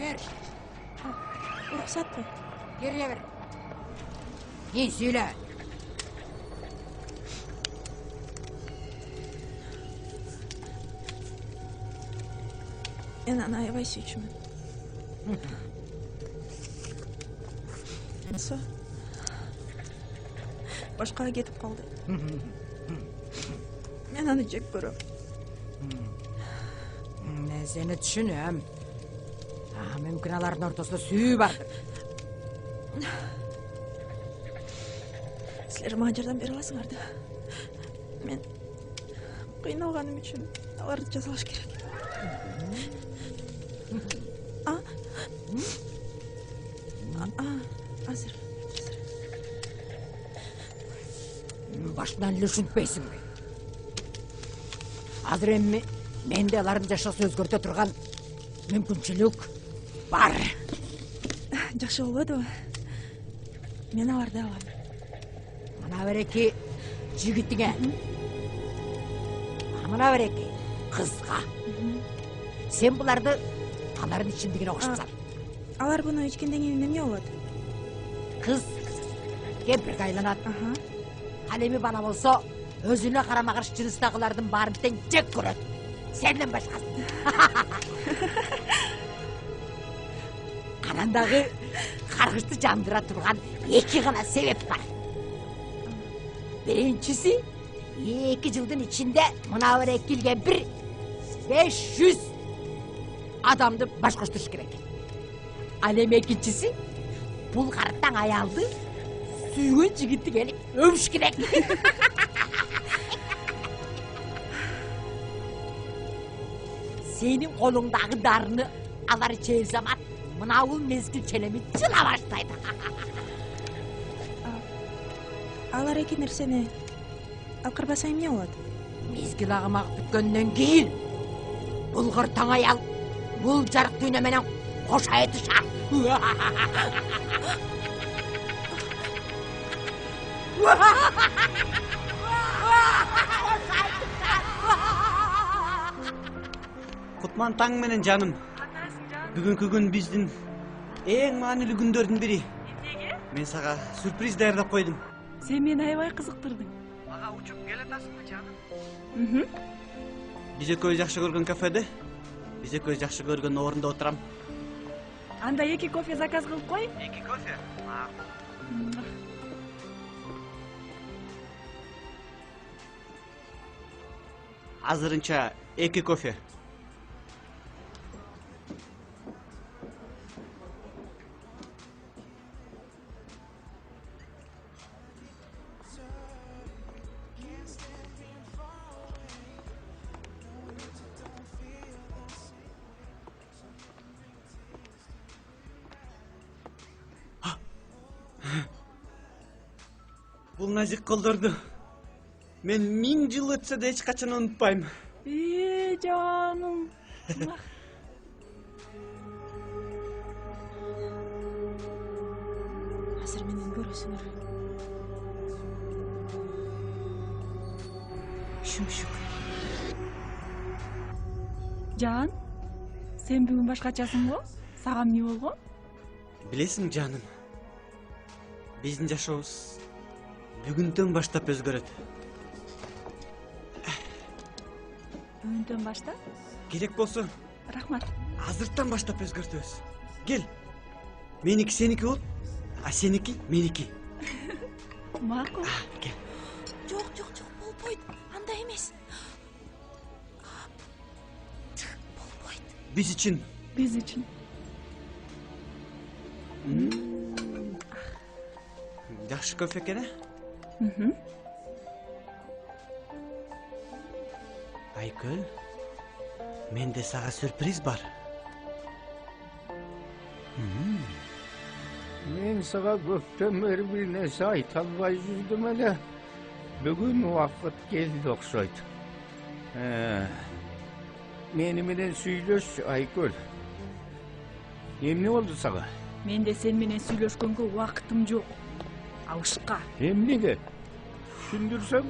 Gel. Ruhsat mı? Geriye ver. Ne söyle? Ben ana aябай сүйчүмүн. Со. Башкага кетип калды. Мен аны жек көрөм. Ben seni düşünüyorum. Mümkün aların ortasında süyü vardır. Силер мага жардам бере аласыңар да. Мен кыйналганым үчүн аларды жазалаш керек. Азыр. Başından düşünpeysin mi? Hazır emmi, mende aların жашоосун өзгөртө турган мүмкүнчүлүк бар. Жакшы болбодубу? Мен аларды алам. Мына береки жигитиңе. Мына береки кызга. Сен буларды алардын ичиндегине окшотсаң. Алар буну ичкенден кийин эмне болот? Кыз кемпирге айланат. Ал эми бала болсо өзүнө карама каршы жыныстагылардын баарын тең жек көрөт. Сенден башкасы. Анан дагы каргышты жандыра турган эки гана себеп бар. Биринчиси 2 жылдын ичинде мына берек келген 500 адамды баш коштуруш керек. Ал эми экинчиси бул карттан аялды сүйгөн жигитти келип өбүш керек. Senin kolundaki darını alır içeri zaman mınavul mezgil çenemi çıla başlaydı. Алар эки нерсени акырбаса эмне болот? Mezgil ağımak bütkөндөн kийин bulgur taң ayal bul жарык дүйнө менен кошай тышар. Kutman taң менен жаным. Бүгүнкү күн биздин эң маанилүү күндөрдүн бири. Мен сага сюрприз даярдап койдум. Сен мени аябай кызыктырдың. Мага учуп келатасыңбы жаным? Биз экөөбүз жакшы көргөн кафеде, биз экөөбүз жакшы көргөн орунда отурам. Анда 2 кофе заказ кылып кой. 2 кофе? Азырынча 2 кофе. Бул назик колдорду мен 1000 жыл өтсө да эч качан унутпайм. Жаным. Азыр менен көрөсүңөр. Шумшук. Жан, сен бүгүн башкачасың го? Сага эмне болгон? Билесиң жаным, биздин жашообуз бүгүндөн баштап өзгөрөт. Бүгүндөн баштап? Керек болсо, Рахмат. азыртан баштап өзгөртөбүз. Кел. Меники сеники болот, а сеники меники. Макул. Кел. Жок, болбойт. Андай эмес. Болбойт. Биз үчүн. Биз үчүн. Жакшы кофе экен, Айкөл, менде сага сюрприз бар. Мен сага көптөн бери бир нерсе айта албай жүрдүм эле. Бүгүн убакыт келди окшойт. Мени менен сүйлөш, Айкөл. Эмне болду сага? Менде сен менен сүйлөшкөнгө убакытым жок. Алышка. Эмнеге? Түшүндүрсөң?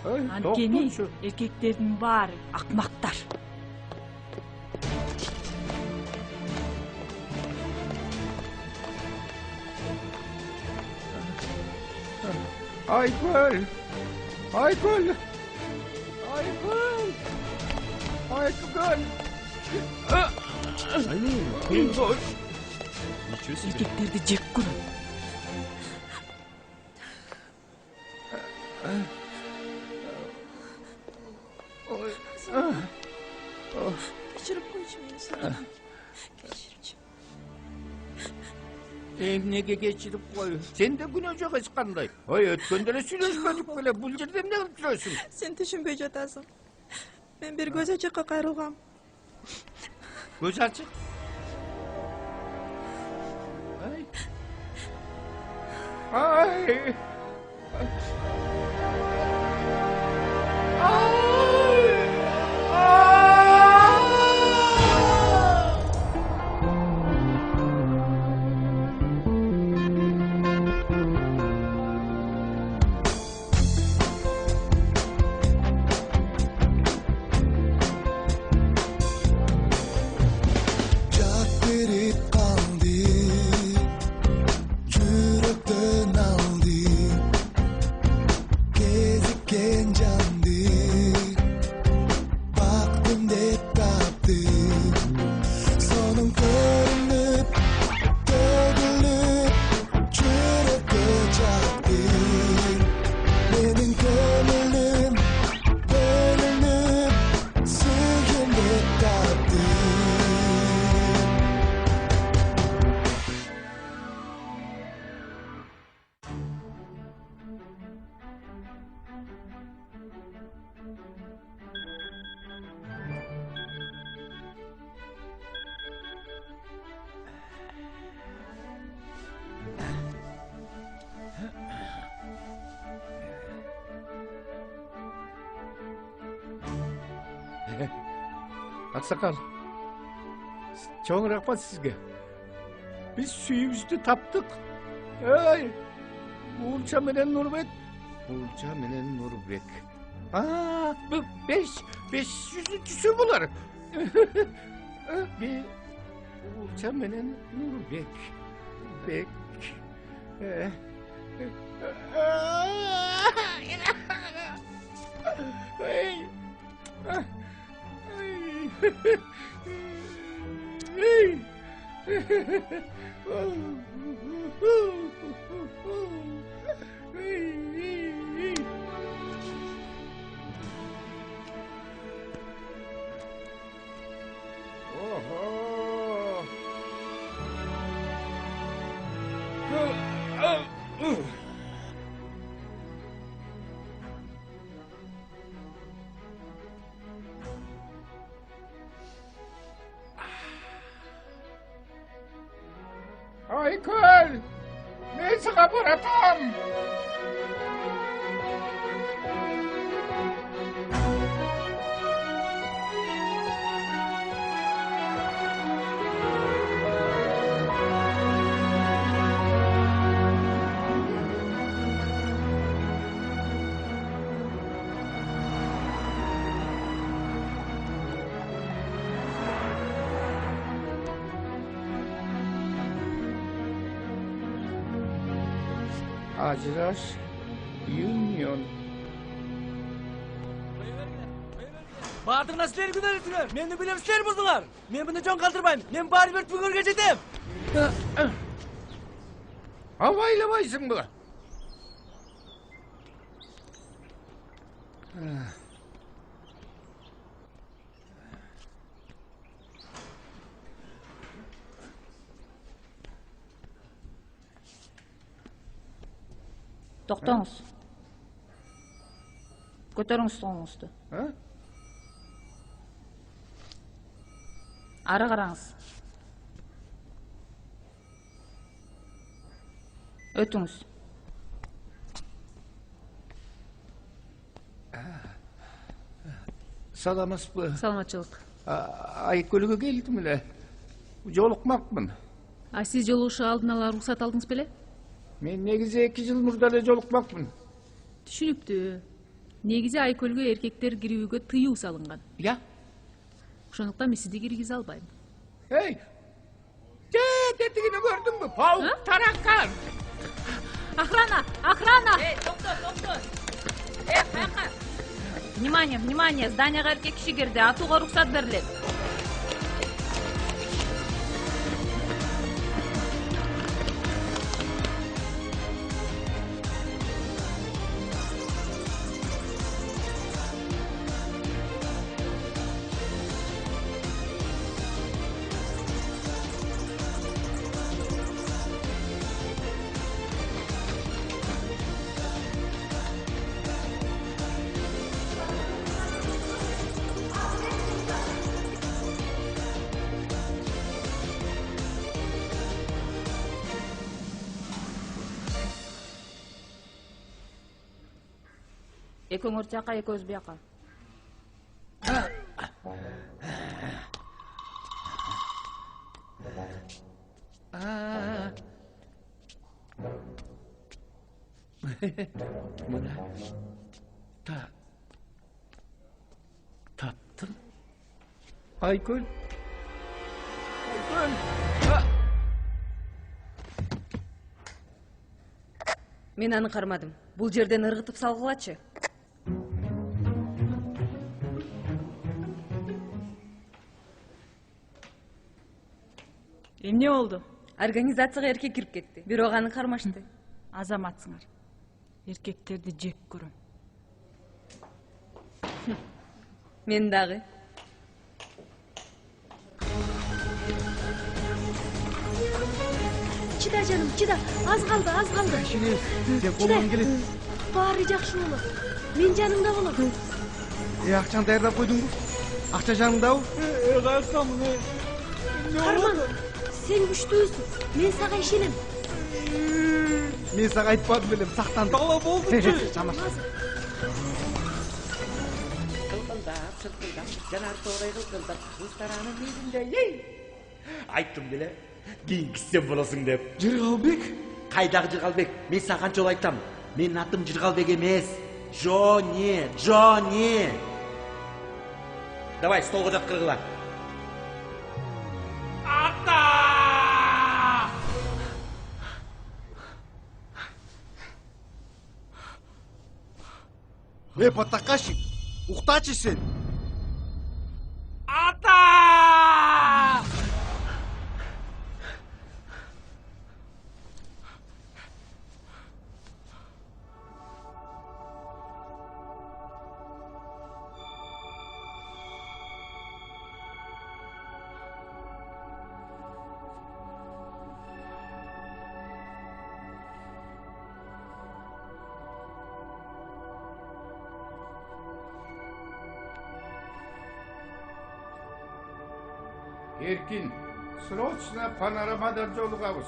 Анткени эркектердин баары акмактар. Aykul! Aykul! Aykul! Aykul! Aykul! Erkekтерди жек көрөм. Kechirib qo'ychi meni so'rayman. Kechirchi. Nege geçirip koy. Sen de güne çok eskандай. Oy ötkendere süйлөшпөдүк беле. Бул жерде эмне кылып жүрөсүң? Sen түшүнбөй жатасың. Мен бир көз ачыкка кайрылгам. Göz açık. Ay. Ay. Aksakal, çok rahmat sizge. Biz suyumuzu taptık. Ey, Uğurça menen Nurbek. Uğurça menen Nurbek. Aa, bu 500'üncüsü bular. Bir Uğurça menen Nurbek. Bek. Hey. Aykul! Ben sana bırakam! Ajraş Union. Бардығына сілер күн әлетіңер. Мені білем сілер бұздылар. Мен бұны жон қалдырмайым. Мен бары бір түгірге жетем. Avaylamayısın bu. Тоқтаңыз. Көтеріңіз столыңызды. Ары қараңыз. Өтіңіз. Salamız bu. Саламатчылык. Aykül'ü geldim bile. Jolukmakmın. А сиз жолугушууга алдын ала уруксат алдыңыз беле? Men negizi 2 yıl murdara jolukmakmın. Түшүнүптүү. Негизи Айкөлгө эркектер кирүүгө тыюу салынган. Ya? Ошондуктан мен сизди киргизе албайм. Hey! Tetikini gördün mü? Pavuk tarakkan! Охрана! Охрана! Токто! Каяка? Внимание! Зданияга эркек киши кирди. Атууга уруксат берилет. Экөөңөр жака, экөөбүз бияка. Мына таптым. Айкөл. Мен аны кармадым. Бул жерден ыргытып салгылачы. Эмне болду? Организацияга эркек кирип кетти. Бирок аны кармашты. Азаматсыңар. Эркектерди жек көрөм. Мен дагы. Чида жаным, чида. Аз калды. Сен колуңан келет. Баары жакшы болот. Мен жаныңда болом. Акчаны даярдап койдуңбу? Акча жаныңдабы? Карман, сен күчтүүсүң. Мен сага ишенем. Мен сага айтпадым белем, сактандым. Ала болдучу. Жамаш. Сылкылдап, жанар тоорой кылкылдап, кызтаранын бетинде. Айттым беле, кийинки сен болосуң деп. Жыргалбек? Кайдагы Жыргалбек? Мен сага канча жолу айтам. Менин атым Жыргалбек эмес. Жони. Давай, столго жаткыргыла. Потакаши, уктачы сен. Эркин, срочно панорамада жолугабыз.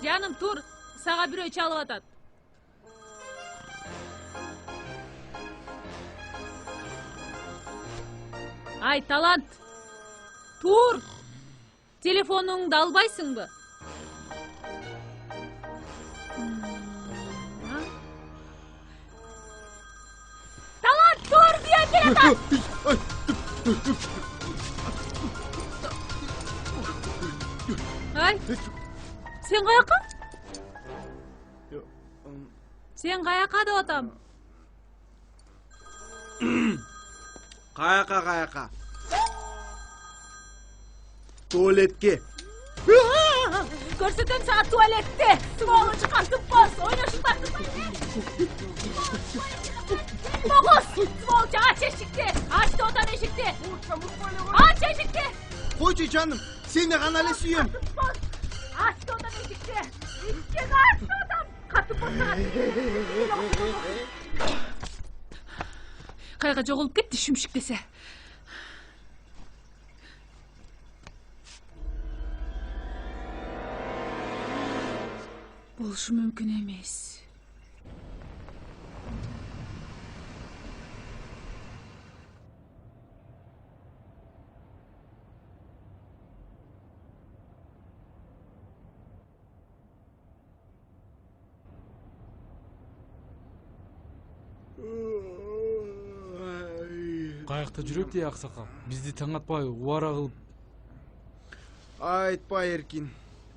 Жаным, тур. Сага бирөө чалып атат. Ай, талант. Тур. Телефонуңду албайсыңбы? Талант, тур, бия келатат. Ай. Сен каяка? Сен каяка деп атам. Каяка. Туалетке. Көрсөтөм сага туалетте. Стволу чыкартып бос, ойношуңдар. Богос, стволчу, ач эшикти. Ачты отан эшикти. Ач эшикти. Койчу жаным, сени гана эле сүйөм. Ачты отан эшикти. Эшикти ачты отан. Катып босаңар. Кайга жоголуп кетти шүмшүк десе. Болушу мүмкүн эмес. Каякта жүрөт дей аксакал. Бизди таң атпай убара кылып Айтпа Эркин.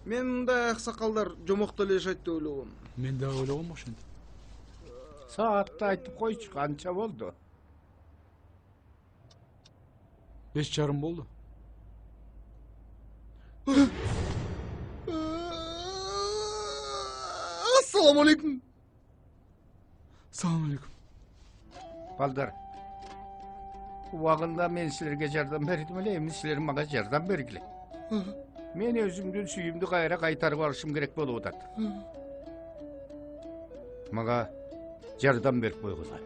Мен мындай аксакалдар жомокто эле жашайт деп ойлогом. Мен да ойлогом ошентип. Saatni aytib qo'ychi, qancha bo'ldi? 5:30 bo'ldi. Assalomu alaykum. Assalomu alaykum. Balдар. Убагында мен силерге жардам бердим эле, эми силер мага жардам бергиле. Мен өзүмдүн сүйүмдү кайра кайтарып алышым керек болуп атат. Мага жардам берип койгула.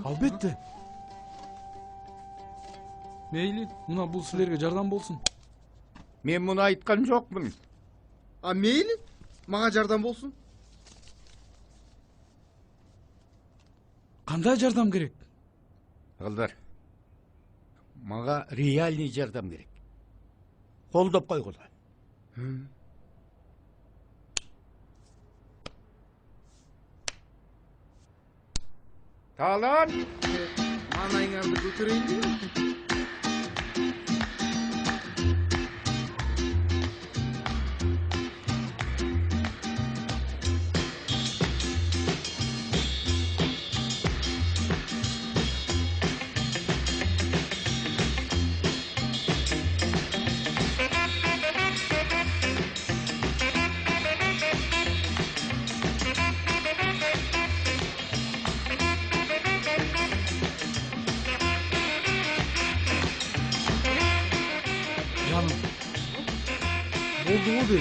Албетте. Мейли, мына бул силерге жардам болсун. Мен муну айткан жокмун. А мейли? Мага жардам болсун. Кандай жардам керек? Балдар. Мага реальный жардам керек. Колдоп койгула. Талан! Манайыңарды көтөрөйүн деп. Жаным. Болду бе?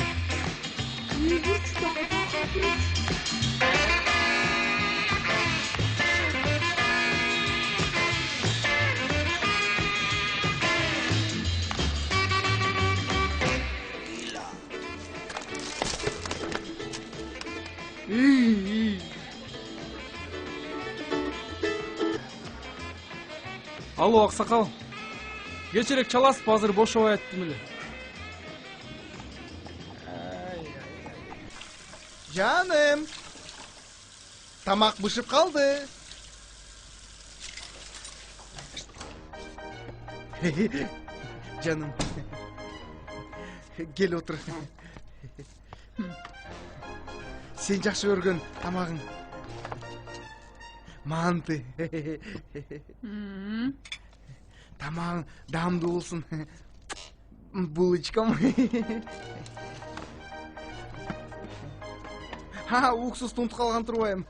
Алло, аксакал. Кечирек чаласып, азыр бошобой аттым эле. Жаным. Тамак бышып калды. Жаным. Кел отур. Сен жакшы көргөн тамагың. Манты. Тамагың даамдуу болсун. Булочкам. Ха, уксус тунтуп калган турбайм.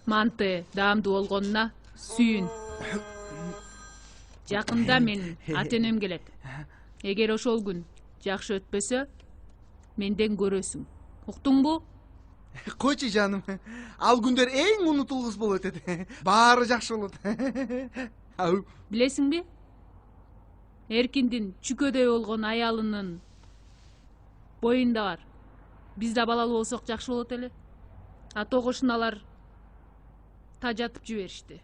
Манты даамдуу болгонуна сүйүн. Жакында менин ата-энем келет. Эгер ошол күн жакшы өтпөсө, менден көрөсүң. Уктуңбу? Койчу жаным. Ал күндөр эң унутулгус болуп өтөт. Баары жакшы болот. Билесиңби? Эркиндин чүкөдөй болгон аялынын боюнда бар. Биз да балалуу болсок жакшы болот эле. Ата кошуналар тажатып жиберишти.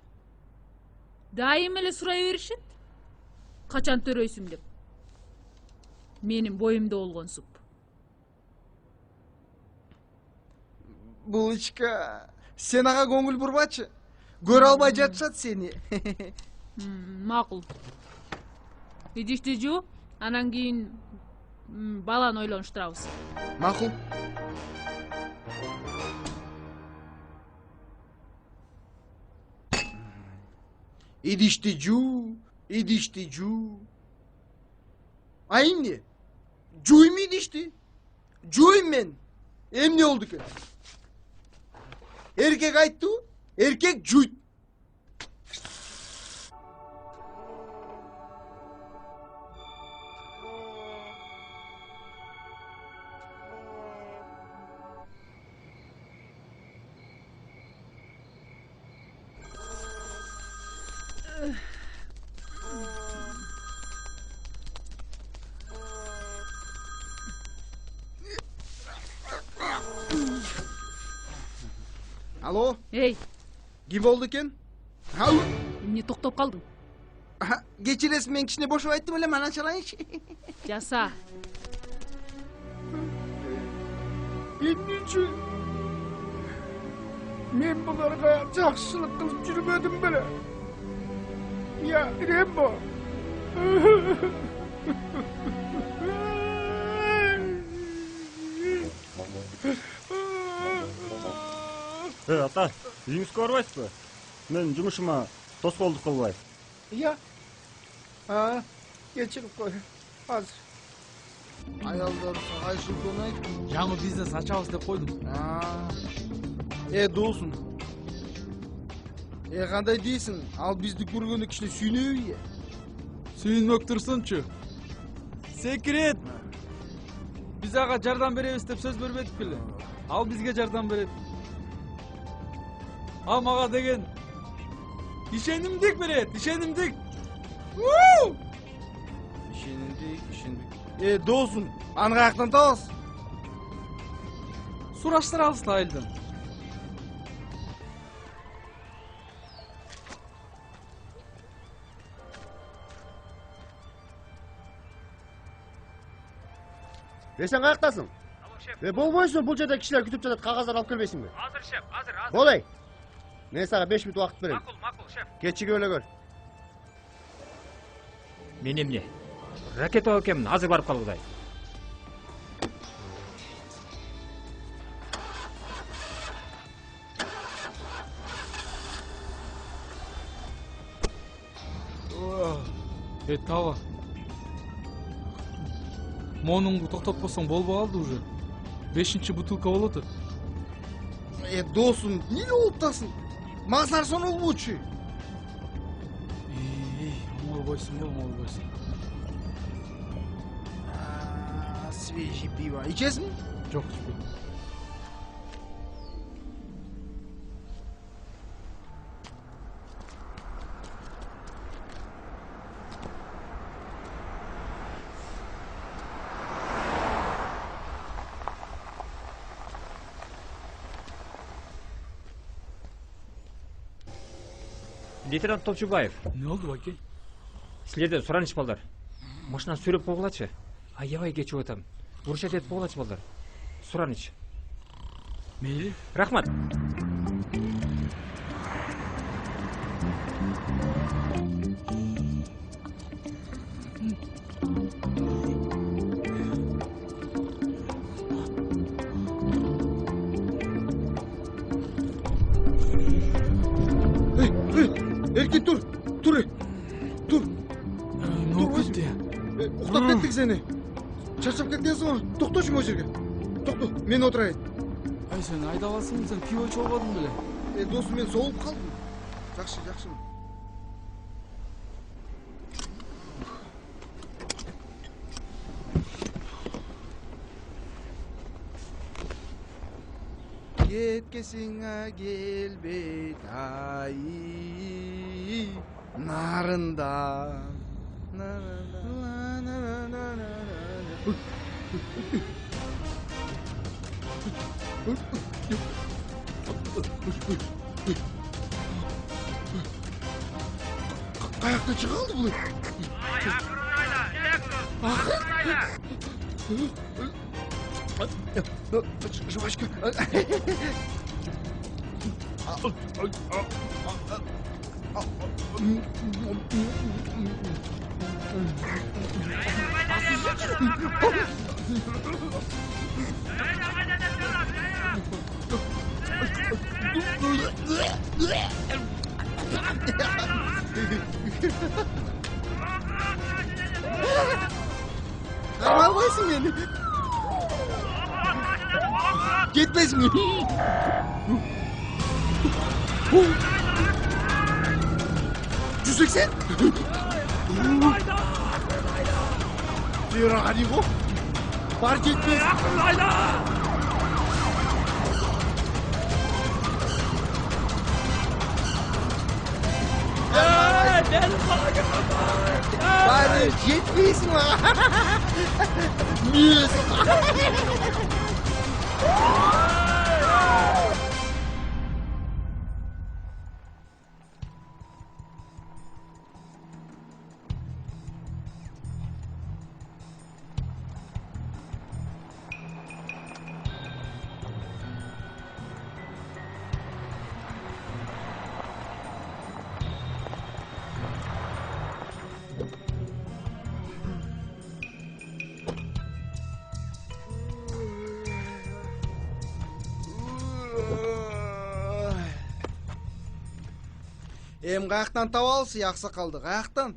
Дайым эле сурай беришет. Качан төрөйсүң деп. Менин боюмда болгон суп. Булочка, сен ага көңүл бурбачы. Көрө албай жатышат сени. Макул. Идишти жуу, анан кийин баланы ойлонуштурабыз. Макул. Идишти жуу, идишти жуу. А эмне? Жуйм идишти. Жуйм мен. Эмне болду экен? Эркек айтты, эркек жуйт. Алло? Эй, Ким болду экен? эмне токтоп калдың? Кечиресиң, мен кичине бошоп айттым эле, мана чалайынчы. Жаса. Emne üçün? Men bularga jakşılık kılıp жүрбөдүм беле. Ya Rembo. Ата, үйүңүзгө барбайсызбы? Мен жумушума тоскоолдук кылбайм. Ya. Geçirip koy. Hazır. Аялдар айшылдын айт. жаңы бизнес ачабыз деп койдум. Досун. Кандай дейсиң? Ал бизди көргөндө кичине сүйүнөбү? Сүйүнмөк турсунчу. Секрет. Биз ага жардам беребиз деп сөз бербедик беле? Ал бизге жардам берет. Ал мага деген ишенимдик берет, ишенимдик. Ишенимдик. Досун, аны каяктан табасыз? Сураштырабыз да айылдан. Сен каяктасың? Алло, шеф. Болбойсуң, бул жерде кишилер күтүп жатат, кагаздар алып келбейсиңби? Азыр, шеф, азыр. Болой. Мен сага 5 мүнөт убакыт берем. Макул, шеф. Кечиге эле көр. Мен эмне? Ракета экенмин, азыр барып калгыдай. Тава. Монуңду токтотпосоң болбой калды уже. 5-чи бутылка болот. Досун, эмне болуптасың? Мазар сонолбучу. Молбойсуң, молбойсуң. Свежий пиво. Ичесиңби? Жок, ичпейм. Лейтенант Топчубаев. Не болду, баке? Силерден сураныч балдар. Машинаны сүйрөп койгулачы. Аябай кечип атам. Урушат этип койгулачы балдар. Сураныч. Мейли. Рахмат. Эркин тур. Тур. Ne oldu ya? Уктап кеттик сени. Чарчап кеткенсиң го. Токточу могу жерге. Токто, мен отурайын. Ай сен айдабасың, сен пиво ичип албадың беле? Досум, мен соолуп калдым. Жакшы. Кеткесиңе келбейт ай нарында. Каяктан чыга калды бул? Жвачка. Албайсың мени. Кетпесиң. Жүзексен? Ради го. Бар кетпес. Bari жетпейсің мага. Мүйіз. Эм каяктан таба алсы аксакалды, каяктан?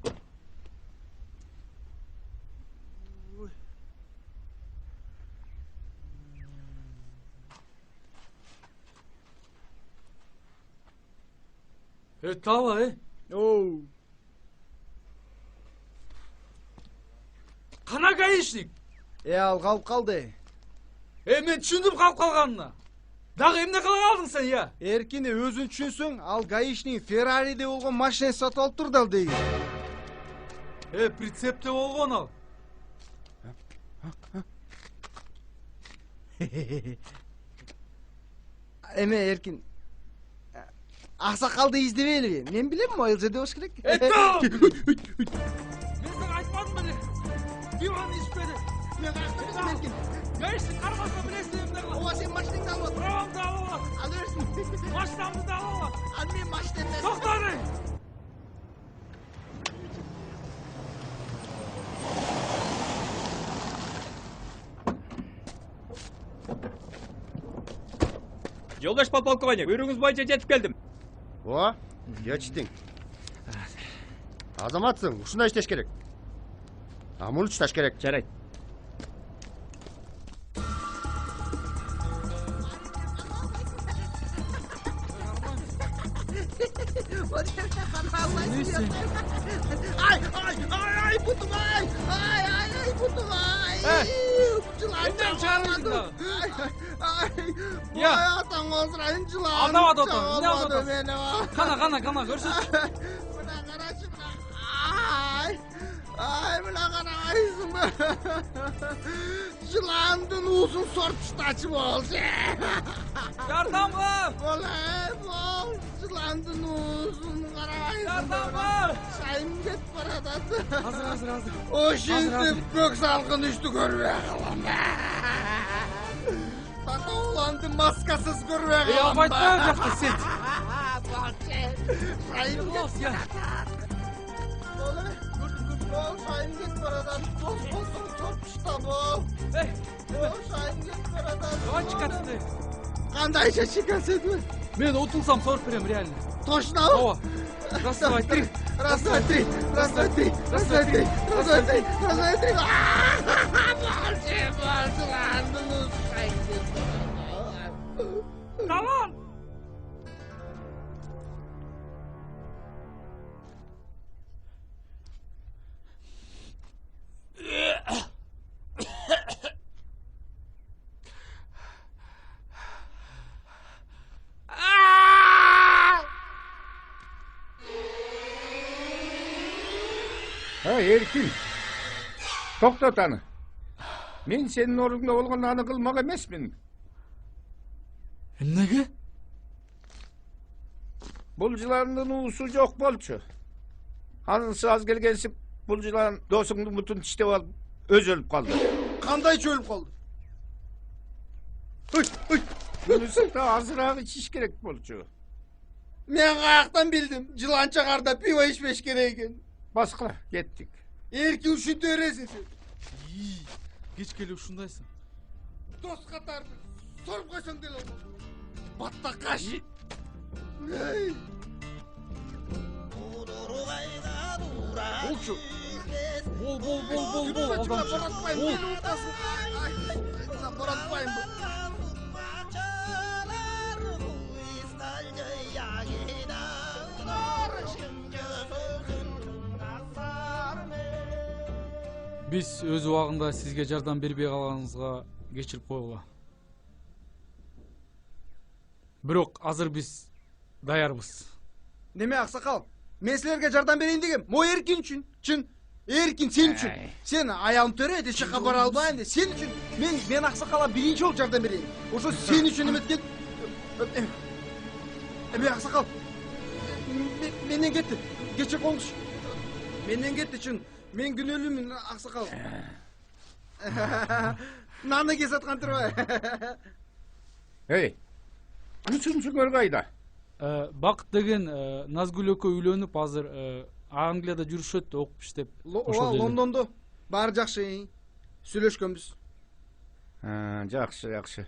Тава, Оу. Кана гаишник? Ал калып калды. Мен түшүндүм калып калганына. Дагы эмне кыла калдың сен, я? Эркине өзүң түшүнсөң, ал гаишник Феррариде болгон машина сатып алып турду ал деген. Прицепте болгон ал. Эме Эркин. Аксакалды издебейли. Мен билем, айыл жерде болуш керек. Мен сага айтпадым беле. Диван ишпеди. Мен каяктан билем Эркин. Гаишник кармаса билесиң эмне кылат? Ооба, сен машинаңды алып ал. Правамды алып ал. Ал берсин. Машинамды да алып ал. Ал мен машинамды. Токтоны. Жолдаш подполковник, буйругуңуз боюнча жетип келдим. О, жетиштиң. Азаматсың, ушундай иштеш керек. Муну тушташ керек. Жарайт. Ай, бутум, ай, бутум, ай. Эмнени чыгарып Ай, Я. атаң озурайын жылан. Алдабады отам, эмне алдабады? Мени. Кана, көрсөтчү. Мына карачы, мына. Ай, мына карайсыңбы? Жыландын уузун сорпуштачы болчу. Жардам бар. Бол, жыландын уузун карабайсың. Жардам бар. Шайым кетип баратат. Азыр. Ошентип көк салкын үстү көрбөй калам. Татауланды маскасыз көрбөй калам. Албайт ба жакта сен? Шайым кетип баратат. Бол, шайым кетип баратат. Бол, сорпушта бол. Шайым кетип баратат. Давай чикатты. Кандайча чикасетми? Мен утулсам сорп берем реально. Точно? Ооба. Раз, два, три. Раз, два, три. Раз, два, три. Раз, два, три. Раз, два, три. Раз, два, три. Жыландын шайым кетип баратат. Tamam. Эркин. Токтот аны. Мен сенин ордуңда болгон аны кылмак эмесмин. Эмнеге? Бул жыландын уусу жок болчу. Анысы аз келгенсип, бул жылан досуңдун бутун тиштеп алып, өзү өлүп калды. Кандайча өлүп калды? Bunisi da azırağı içiş gerek bolçu. Men kayaktan bildim. Жылан чагарда пиво içmеш керек экен. Баскыла, кеттик. Эркин ушинтип бересиң сен. Кеч келип ушундайсың. Дос катары соруп койсоң деле болот. Баттакаш. Болчу. Бол. Алдамчы. Боратпайм. Биз өз убагында сизге жардам бербей калганыңызга кечирип койгула. Бирок азыр биз даярбыз. Неме аксакал? Мен силерге жардам берейин дегем. Мо Эркин үчүн. Чын. Эркин сен үчүн. Сен аягым төрө эч жака бара албайм де. Сен үчүн. Мен аксакалга биринчи болуп жардам берейин. Ошо сен үчүн эметкен. Эме аксакал. Менден кетти. Кече коңуш. Менден кетти чын. Мен күнөөлүүмүн аксакал. Наны кесаткан турбай. Эй. Үчүнчүңөр кайда? Бакыт деген Назгүл экөө үйлөнүп азыр Англияда жүрүшөт, окуп иштеп. Ооба, Лондондо. Баары жакшы. Сүйлөшкөнбүз. Жакшы.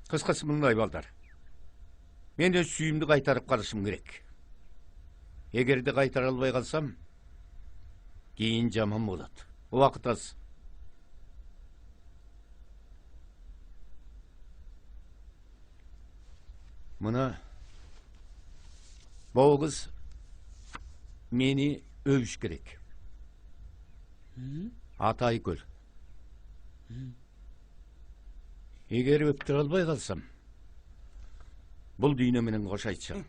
Кыскасы мындай балдар. Мен өз сүйүмдү кайтарып калышым керек. Эгерде кайтара албай калсам, кийин жаман болот. Убакыт аз. Мына бул кыз мени өбүш керек. Аты Айкөл. Эгер өптүрө албай калсам, бул дүйнө менен кош айтчам.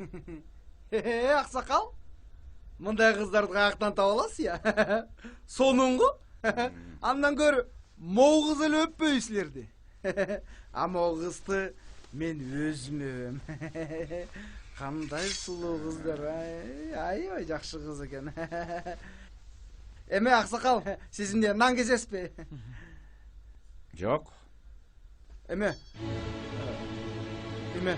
Аксакал, мындай кыздарды каяктан таба аласыз я? Сонуңго? Андан көрү могу кыз эле өппөй силерди. А могу кызды мен өзүм өбөм. Кандай сулуу кыздар, аябай жакшы кыз экен. Эме Аксакал, сиз эмне нан кезесизби? Жок. Эме эмне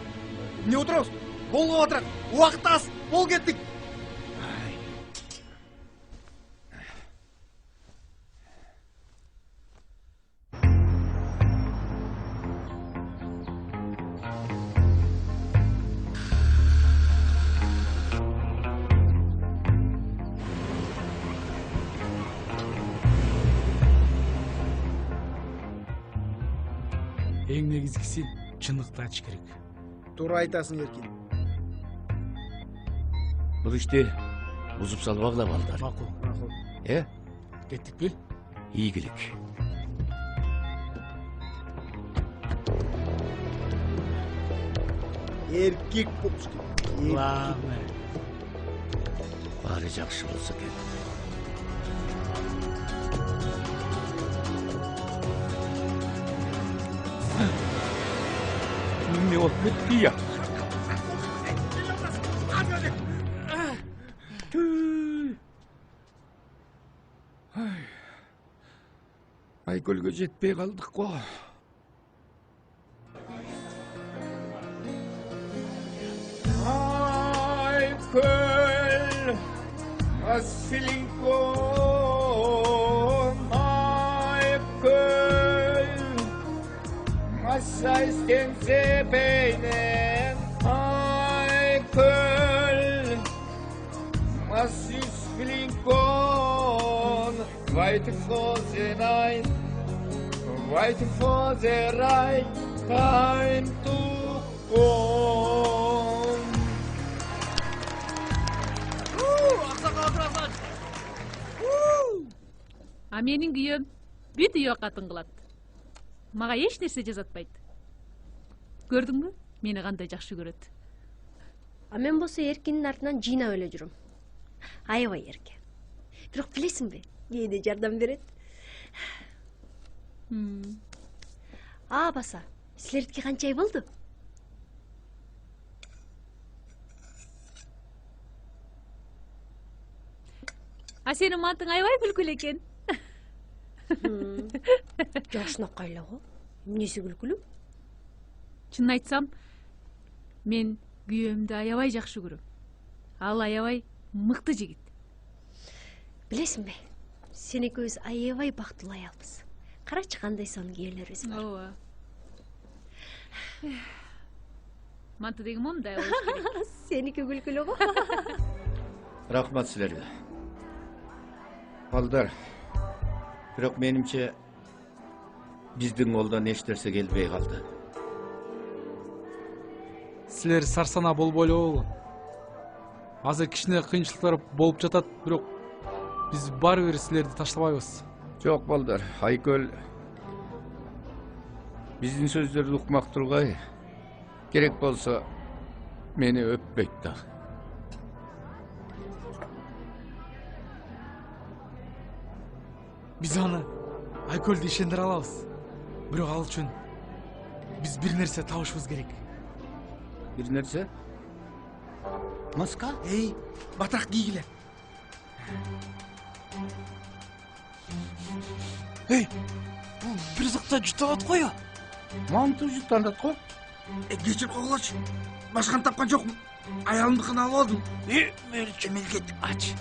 отурабыз? Болго отурак. Убакыт аз. Бол кеттик. Эң негизгиси чындыкты айтыш керек. Туура айтасың, Эркин. Бул ишти бузуп салбагыла балдар. Макул. Кеттик бел? Ийгилик. Эркек болуш керек. Баары жакшы болсо экен. Не болуп кетти я? Айкөлгө жетпей калдык го. Айкөл, Василинкон, Айкөл, Масай стенсе бейнен, Айкөл, Масис Филинкон, Waiting for the night, waiting for the right time to come. А менин күйөөм бүт үй акатын кылат. Мага эч нерсе жазатпайт. Көрдүңбү? Мени кандай жакшы көрөт. А мен болсо Эркиндин артынан жыйнап эле жүрөм. Аябай эрке. Бирок билесиңби? Кээде жардам берет. Баса, силердики канча ай болду? А сенин мантың аябай күлкүлүү экен. Жашынакай эле го. Эмнеси күлкүлүү? Чынын айтсам, мен күйөөмдү аябай жакшы көрөм. Ал аябай мыкты жигит. Билесиңби? Сен экөөбүз аябай бактылуу аялбыз. Карачы кандай сонун күйөөлөрүбүз бар. Ооба. Манты деген момундай болуш керек. Сеники күлкүлүү го. Рахмат силерге. Балдар, бирок менимче биздин колдон эч нерсе келбей калды. Силер сарсана болбой эле болгон. Азыр кичине кыйынчылыктар болуп жатат, бирок биз баары бир силерди таштабайбыз. Жок балдар, Айкөл биздин сөздөрдү укмак тургай, керек болсо мени өппөйт да. Биз аны Айкөлдү ишендире алабыз. Бирок ал үчүн биз бир нерсе табышыбыз керек. Бир нерсе? Маска? Эй, батак кийгиле. Эй, бир жакта жуталат кою. Манту жуталат го? Кечирип койгулачы. Башканы тапкан жокмун. Аялымдыкын алып алдым. Мелче мелкет ач.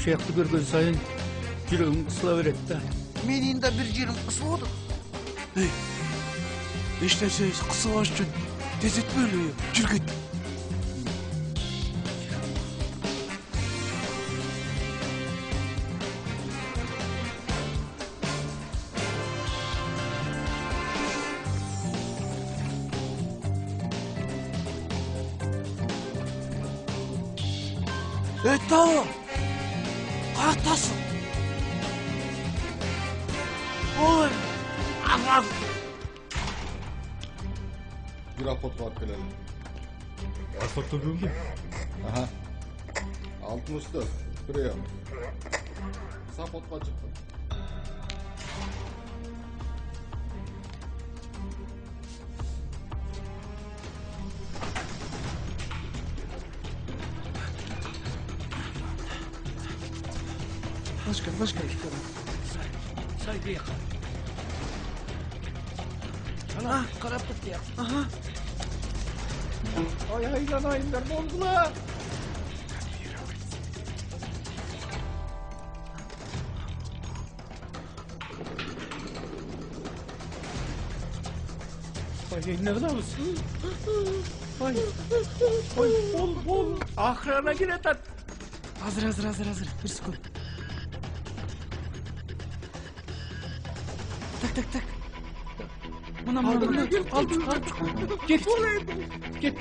ушаякты көргөн сайын жүрөгүм кысыла берет да. Менин да бир жерим кысылып атат. Эч нерсеңиз кысылбаш үчүн тездетпөйлү, жүргүт. Тау! Каяктасың? Ой! Ага! Bir raport var Peleli. Raport bugün. Aha. 64. Buraya. Sapot'a çıktı. Başka. Say bir yakın. Ana, karap tuttu ya. Aha. Ay aylanayınlar, ne oldu la? Ay ne kılavuzsun? Ay bol. Ahrana gire tat. Hazır. Bir sekund. Tak. Buna. Al. Git.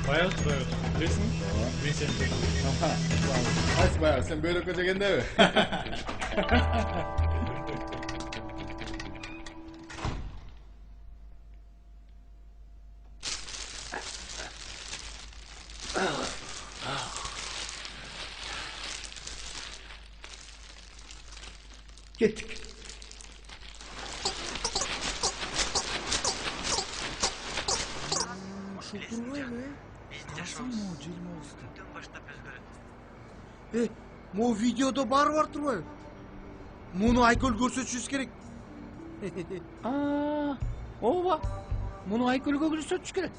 Bayıl. Bilirsin? Neyse. Aç bayağı, sen böyle kocagen değil mi? Gittik. Mu videoda бар турбайбы? Муну Айкөл көрсөтүшүбүз керек. Ооба. Муну Айкөлгө көрсөтүш керек.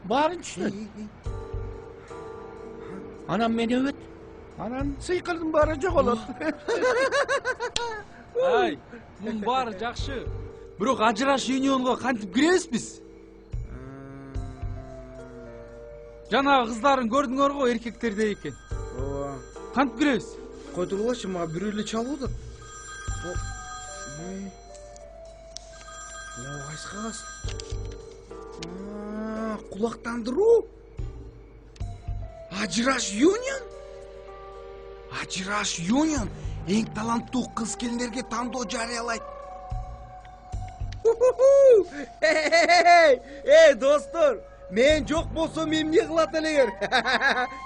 Баарын түшүнөт. Анан мени өбөт. Анан сыйкырдын баары жоголот. Ай, мунун баары жакшы. Бирок ажыраш юнионго кантип киребиз биз? Жанагы кыздарын көрдүңөр го, эркектердей экен. Ооба. Кантип киребиз? Кой тургулачы, мага бирөө эле чалып атат. Кайсы кагаз? Кулактандыруу. Ажыраш юнион эң таланттуу кыз келиндерге тандоо жарыялайт. Эй, достор, мен жок болсом эмне кылат элеңер?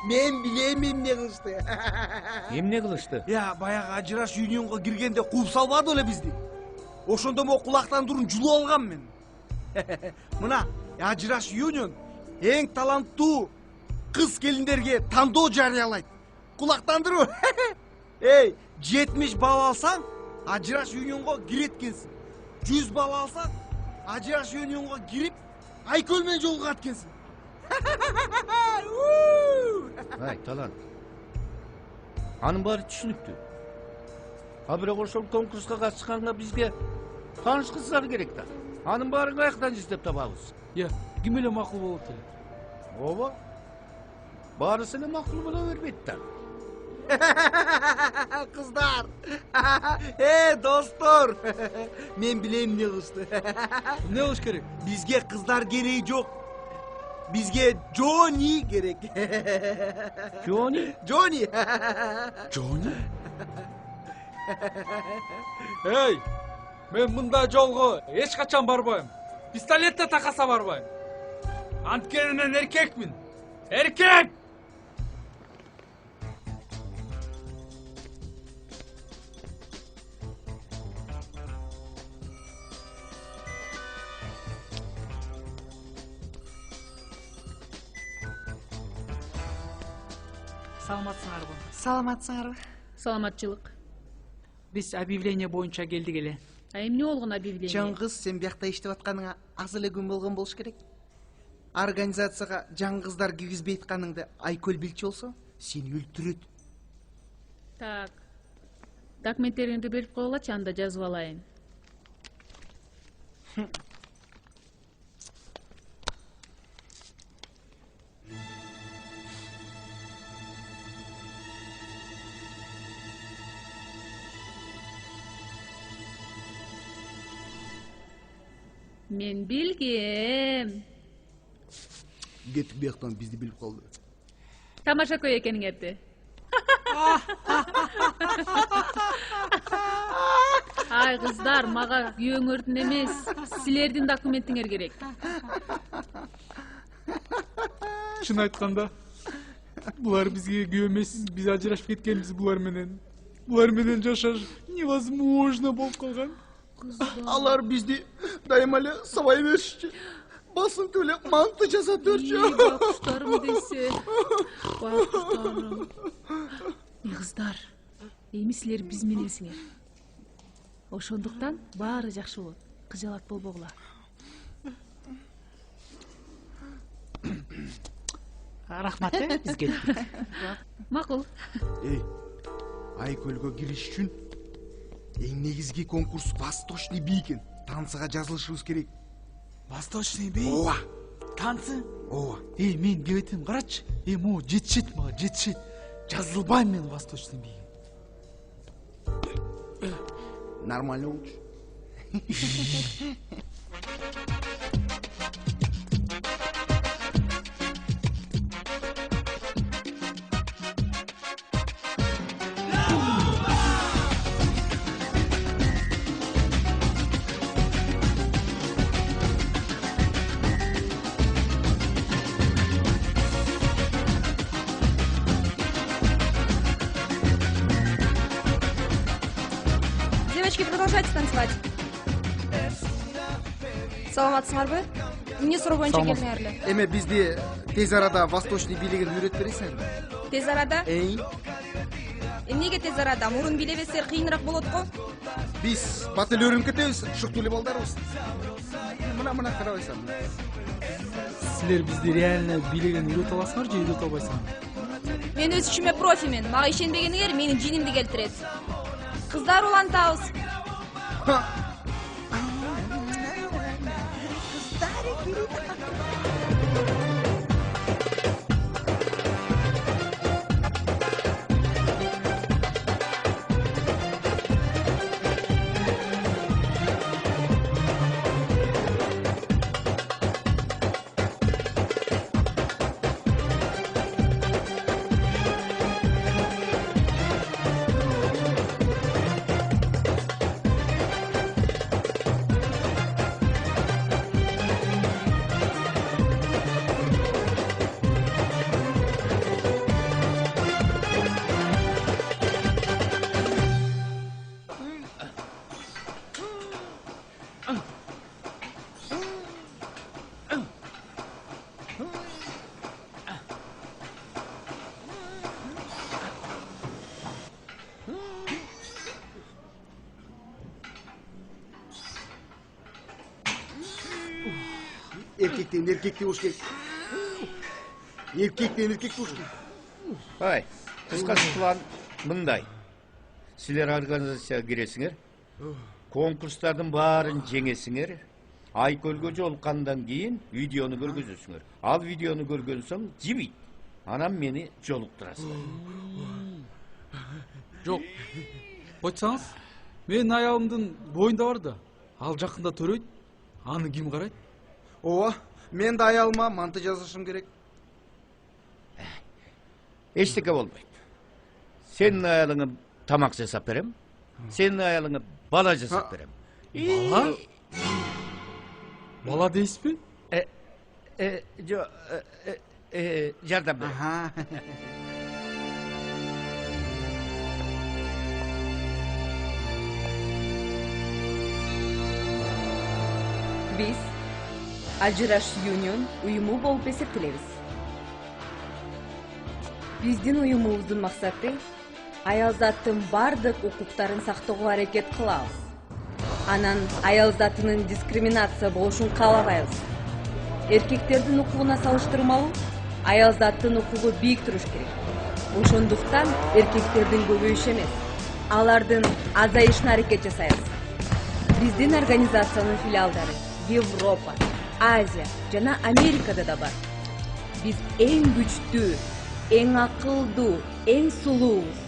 Мен билем эмне кылышты. Эмне кылышты? Я, баягы ажыраш юнионго киргенде кууп салбады эле бизди. Ошондо мо кулактандыруун жулуп алгам мен. Мына, ажыраш юнион эң таланттуу кыз келиндерге тандоо жарыялайт. Кулактандыруу. Эй, 70 балл алсаң, ажыраш юнионго кирет экенсиң. 100 балл алсаң, ажыраш юнионго кирип, Айкөл менен жолугат экенсиң. Ай, талант. Анын баары түшүнүктүү. А бирок ошол конкурска катышканга бизге тааныш кыздар керек да. Анын баарын каяктан издеп табабыз? Я, ким эле макул болот эле? Ооба. Баарысы эле макул боло бербейт да. Кыздар. Достор. Мен билем эмне кылышты. Эмне кылыш керек? Бизге кыздар кереги жок. Бизге Джони керек. Джони? Джони. Эй, мен мында жолго эч качан барбайм. Пистолетте такаса барбайм. Анткени мен эркекмин. Эркек! Саламатсыңарбы? Саламатсыңарбы? Саламатчылык. Биз объявление боюнча келдик эле. А эмне болгон объявление? Чоң кыз, сен биякта иштеп атканыңа аз эле күн болгон болуш керек. Организацияга жан кыздар киргизбей атканыңды Айкөл билчү болсо, сени өлтүрөт. Так. Документтериңди берип койгулачы, анда жазып алайын. Мен билгем. Кетип бияктан бизди билип калды. Тамаша көй экениңерди. Ай кыздар, мага күйөөңөрдүн эмес, силердин документиңер керек. Чын айтканда, булар бизге күйөө эмес, биз ажырашып кеткенбиз булар менен. Булар менен жашаш невозможно болуп калган. Алар бизди дайыма эле сабай беришчү. Басынтып эле манты жасап берчү. Бакуштарым десе. Бакуштарым. Кыздар, эми силер биз мененсиңер. Ошондуктан баары жакшы болот. Кыжалат болбогула. Рахмат, биз кеттик. Макул. Айкөлгө кириш үчүн эң негизги конкурс восточный би экен. Танцыга жазылышыбыз керек. Восточный би? Ооба. Танцы? Ооба. Мен кебетем, карачы. Могу жетишет, мага жетишет. Жазылбайм мен восточный би. Нормально болчу. Девочки, продолжайте танцевать. Саламатсыңарбы? Эмне суроо боюнча келдиңерли? Эме бизди тез арада восточный бийлигин үйрөтүп бересиңерби? Тез арада? Эмнеге тез арада? Мурун билебесер кыйыныраак болот го. Биз бат эле үйрөнүп кетебиз, ушуктуу эле балдарбыз. Мына карабайсың. Силер бизди реально бийлеген үйрөтө аласыңар же үйрөтө албайсыңар? Мен өз ичиме профимен. Мага ишенбегениңер менин жинимди келтирет. Кыздар улантабыз. Erkekten erkekte болуш керек. Erkekten erkek болуш керек. Ай, кыскасы план мындай. Силер организацияга киресиңер. Конкурстардын баарын жеңесиңер. Айкөлгө жолуккандан кийин видеону көргөзөсүңөр. Ал видеону көргөн соң жибийт. Анан мени жолуктурасыңар. Жок. Койсоңуз, менин аялымдын боюнда бар да. Ал жакында төрөйт. Аны ким карайт? Ооба, мен да аялыма манты жазышым керек. Эчтеке болбойт. Сенин аялыңа тамак жасап берем. Сенин аялыңа бала жасап берем. Бала? Бала дейсизби? жардам бер. Биз Ажыраш Юнион уюму болуп эсептелебиз. Биздин уюмубуздун максаты аял заттын бардык укуктарын сактоого аракет кылабыз. Анан аял затынын дискриминация болушун каалабайбыз. Эркектердин укугуна салыштырмалуу аял заттын укугу бийик туруш керек. Ошондуктан эркектердин көбөйүшү эмес, алардын азайышына аракет жасайбыз. Биздин организациянын филиалдары Европа, Азия жана Америкада да бар. Биз эң күчтүү, эң акылдуу, эң сулуубуз.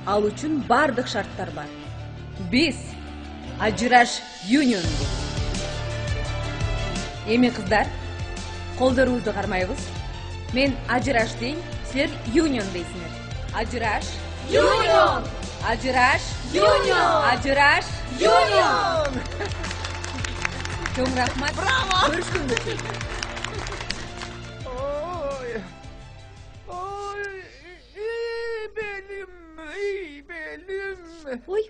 Ал үчүн бардык шарттар бар. Биз Ажыраш Юнионбуз. Эми кыздар, колдорубузду кармайбыз. Мен Ажыраш дейм, силер Юнион дейсиңер. Ажыраш Юнион! Ажыраш Юнион! Ажыраш Юнион! Чоң рахмат. Браво! Көрүшкөнгө. Ой,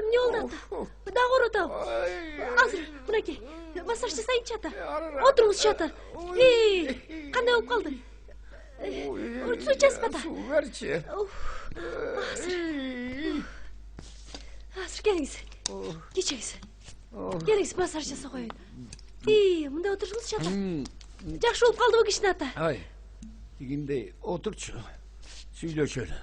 эмне болду ата? Дагы ооруп атабы? Азыр, мынакей, массаж жасайынчы ата. Отуруңузчу ата. Кандай болуп калды? Суу ичесизби ата? Суу берчи. Азыр келиңиз. Кечиңиз. Келиңиз, массаж жасап коеюн. Мындай отуруңузчу ата. Жакшы болуп калдыбы кичине ата? Ай, дегендей отурчу. Сүйлөшөлү.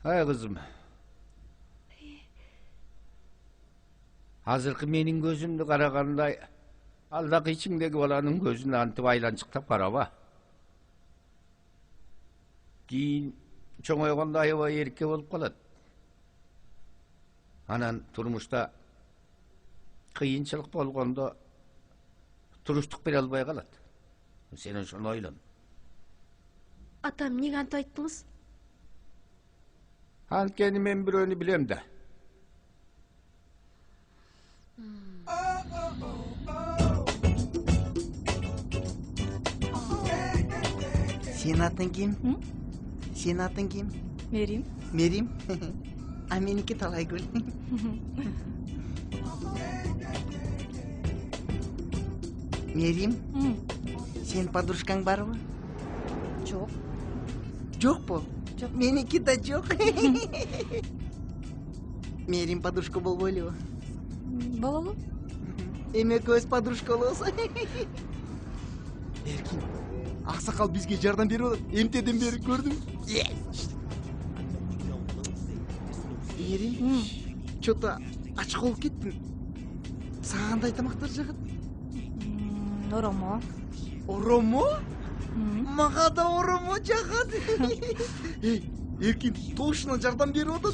Ай кызым. Азыркы менин көзүмдү карагандай, алдакы ичиңдеги баланын көзүн антип айланчыктап караба. Кийин чоңойгондо аябай эрке болуп калат. Анан турмушта кыйынчылык болгондо туруштук бере албай калат. Сен ошону ойлон. Ата, эмнеге антип айттыңыз? Анткени мен бирөөнү билем да. Сенин атың ким? Сенин атың ким? Мерим. Мерим? А меники Талайгүл. Мерим? Сенин подружкаң барбы? Жок. Жокпу? Жок. Меники да жок. Мерим подружка болбой элеби? Бололу. Эми экөөбүз подружка болобуз. Эркин, аксакал бизге жардам берип атат. Эмтеден бери көрдүң? Мерим, чото ачык болуп кеттим. Сага кандай тамактар жагат? Оромо. Оромо? Мага да оромо жагат. Эркин точно жардам берип атат.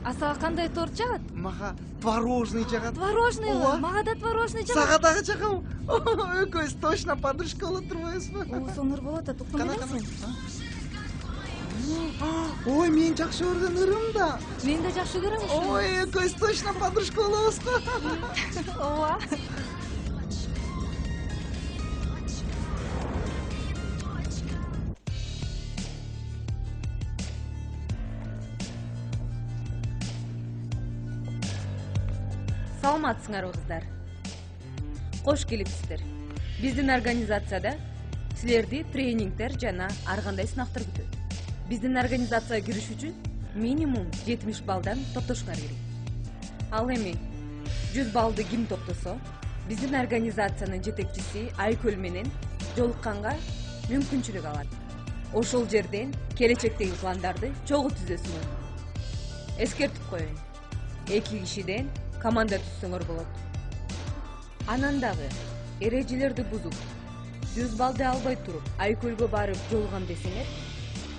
А сага кандай торт жагат? Мага творожный жагат. Творожныйбы? Мага да творожный жагат. Сага дагы жагабы? Экөөбүз точно подружка боло турбайбызбы? Сонур болот, уктун белеңсиң? Ой, мен жакшы көргөн ырым да. Мен да жакшы көрөм ушуну. Ой, экөөбүз точно подружка болобуз го. Ооба. Саламатсыңарбы кыздар. Кош келипсиздер. Биздин организацияда силерди тренингдер жана ар кандай сынактар күтөт. Биздин организацияга кириш үчүн минимум 70 балдан топтошуңар керек. Ал эми 100 балды ким топтосо, биздин организациянын жетекчиси Айкөл менен жолукканга мүмкүнчүлүк алат. Ошол жерден келечектеги пландарды чогуу түзөсүңөр. Эскертип коеюн. 2 кишиден команда түзсөңөр болот. Анан дагы эрежелерди бузуп, 100 балды албай туруп, Айкөлгө барып жолугам десеңер,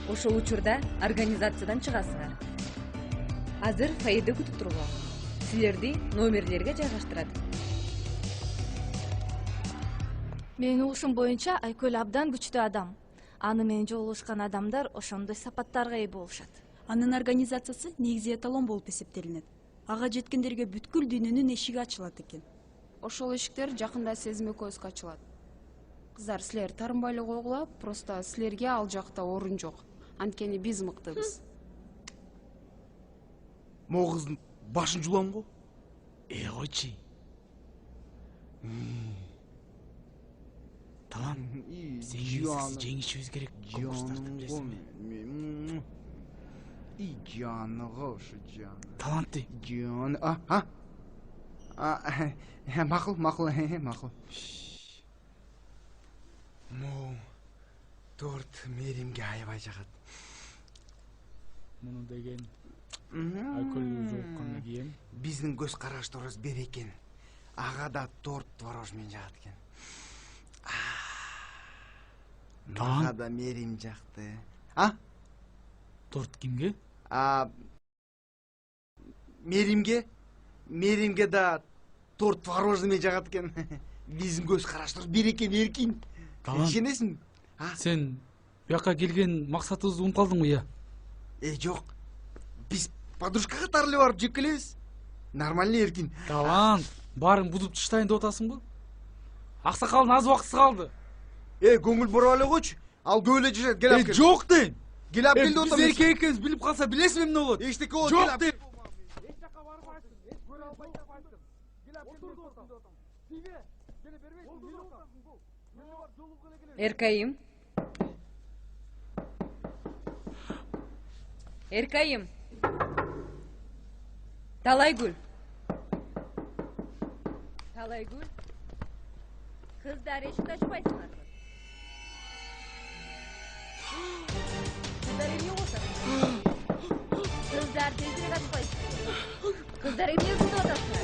ошол учурда организациядан чыгасыңар. Азыр Фаиде күтүп тургула. Силерди номерлерге жайгаштырат. Менин угушум боюнча Айкөл абдан күчтүү адам. Аны менен жолугушкан адамдар ошондой сапаттарга ээ болушат. Анын организациясы негизи эталон болуп эсептелинет. Ага жеткендерге бүткүл дүйнөнүн эшиги ачылат экен. Ошол эшиктер жакында Сезим экөөбүзгө ачылат. Кыздар, силер тарынбайлык огула, просто силерге ал жакта орун жок. Анткени биз мыктыбыз. Могу кыздын башын жулам го. Койчу. Талант, жеңишибиз керек. Конкурстарды билесиңби? Жаны кошу жаны. Талантты. Жаны. Макул. Торт Меримге аябай жагат. Муну деген алколдуу жоккандан кийин Биздин көз карашыбыз бир экен. Ага да торт творож менен жагат экен. Ага да Мерим жакты. Торт кимге? Меримге да торт творожный менен жагат экен. Биздин көз карашыбыз бир экен, эркин. Ишенесиңби? Сен бияка келген максатыбызды унутуп калдыңбы, я? Жок. Биз подружка катары эле барып жеп келебиз. Нормальный, эркин. Талант, баарын будуп таштайын деп атасыңбы? Аксакалдын аз убактысы калды. Көңүл буруп эле койчу. Ал көп эле жашайт, кел алып кел. Жок дейм. Кел алып кел деп атам. Биз эркек экенбиз, билип калса билесиңби эмне болот? Эчтеке болот. Жок дейм. Эркайым. Эркайым. Талайгүл. Талайгүл. Кыздар эшикти ачпайсыңарбы? Кыздар эмне болуп атат? Кыздар тезирээк ачпайсыңарбы? Кыздар эмне ызылдап атасыңар?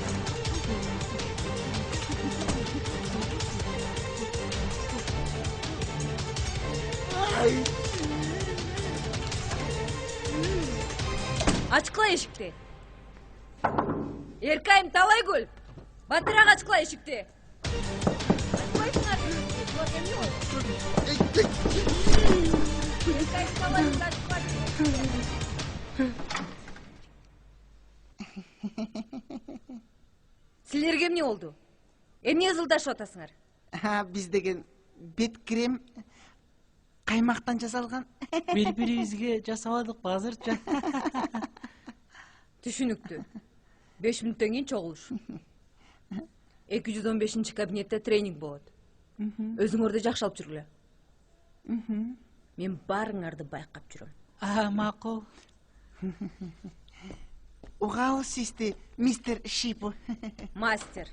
Ачкыла эшикти. Эркайым, Талайгүл. Батыраак ачкыла эшикти. Ачпайсыңарбы? Эмне болду? Эркайым, Талайгүл ачпайсың. Силерге эмне болду? Эмне ызылдашып атасыңар? Биз деген бет крем каймактан жасалган. Бири-бирибизге жасабадыкпы азырча? Түшүнүктүү. 5 мүнөттөн кийин чогулуш. 215 кабинетте тренинг болот. Өзүңөрдү жакшы алып жүргүлө. Мен баарыңарды байкап жүрөм. Макул. Угабыз сизди, мистер Шипо. Мастер.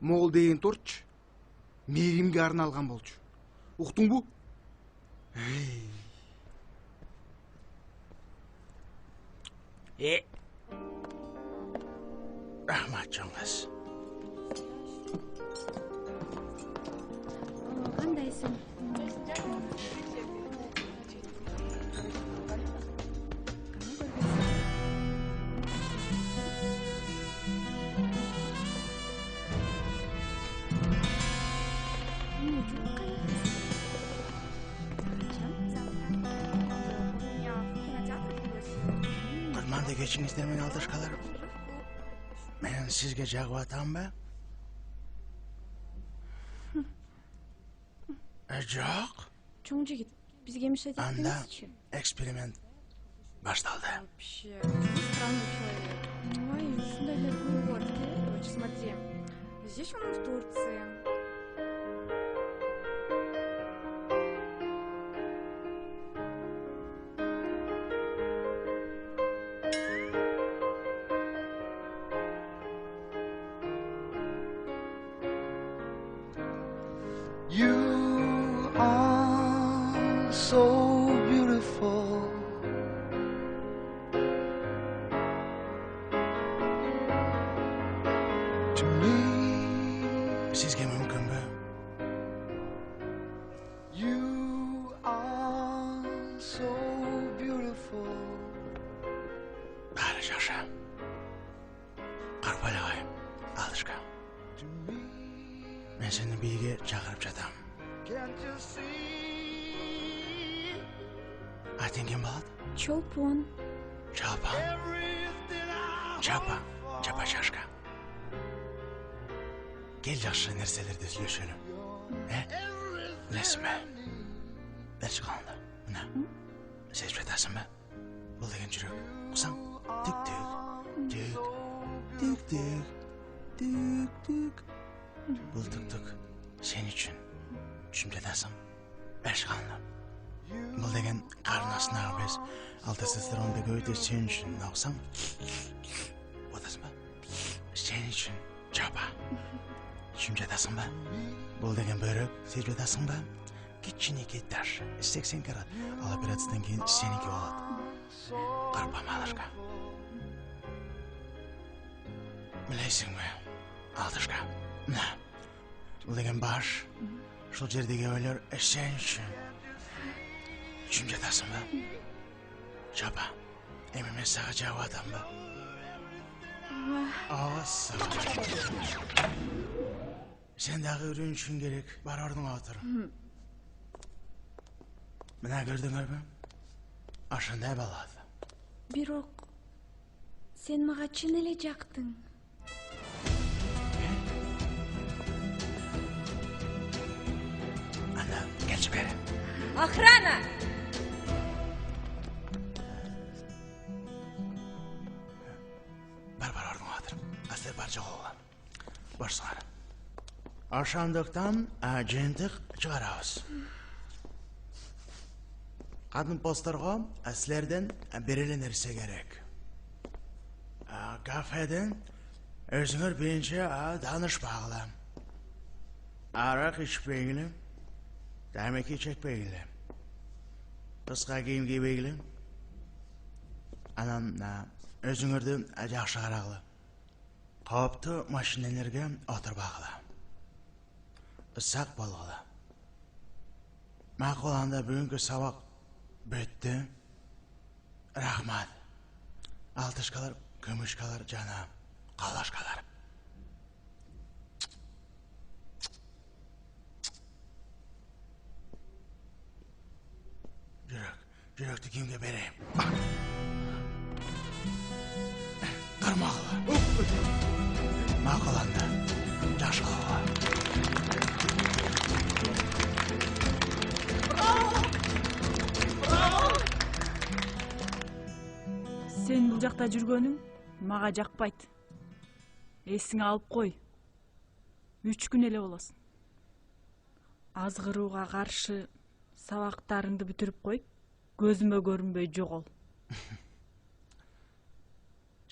Могул деген тортчу Меримге арналган болчу. Уктуңбу? Рахмат чоңгыз. Кандайсың? Курманды кечиңиздер менен алдашкалар. Мен сизге жагып атамбы? Жок. Чоң жигит, бизге мешать Анда этпеңизчи. эксперимент башталды. Вообще, странный человек. Сюда для вот, короче, смотри. Здесь у нас Турция. You are so beautiful. To me, Сизге мүмкүнбү? you are so beautiful. Баары жакшы. Карпалак мен сені биге шақырып жатам. Can't you see? Атың кем болады? Чолпон. Чалпан. Чапа шашка. Кел жақсы нәрселерді сөйлеселі. Білесің бе? Бәрші қалында. Мына, сезіп жатасың ба? Бұл деген жүрек. Құсаң, түк. Бұл түк. Сен үшін. Түсіп жатасың. Бәрші қалында. Бұл деген қарнасына без алтестестеронды көйте сен үшін науқсаң. Отасың ба? Сен үшін жапа. Түсіп жатасың ба? Бұл деген бөрік сезіп жатасың ба? Кичинекей таш, 80 карат. Ал операциядан кейін сенікі болады. Қарпа малышка. Білесің бе, алтышка. На, бұл деген баш. Шыл жердегі өлер сен үшін. Түсіп жатасың ба? Жапа, әмі мен саға жауы адам ба? Ауыз. Сен дағы үрін үшін керек, бар ордың отыр. Мына көрдіңір бі? Ашындай балады. Бирок, сен маға чын эле жактың. Ана, келші бері. Охрана! Бар ордың отыр. Астер бар жоғылға. Барсыңар. Ашандықтан жиынтық шығарауыз. Қадын постарға әсілерден берелі нәрсе керек. Кафеден өзіңір бейінше даныш бағылы. Арақ ішпейгілі, дәмекі чекпейгілі. Қысқа киім кибейгілі. Анам өзіңірді жақшы қарағылы. Қауіпті машинелерге отыр бағылы. Сақ болғылы. Мақоланда бүгінгі сабақ бөтті. Рахмат. Алтышқалар, көмішқалар, жана қалашқалар. Жүректі кімге берейім? Қармағылы. Мақоланда жаш қалуға. Сен бұл жақта жүргөнүң маға жақпайды. Есіңе алып қой. 3 күн эле болосун. Азғырууга каршы сабактарыңды бүтүрүп қой. Көзүмө көрүнбөй жогол.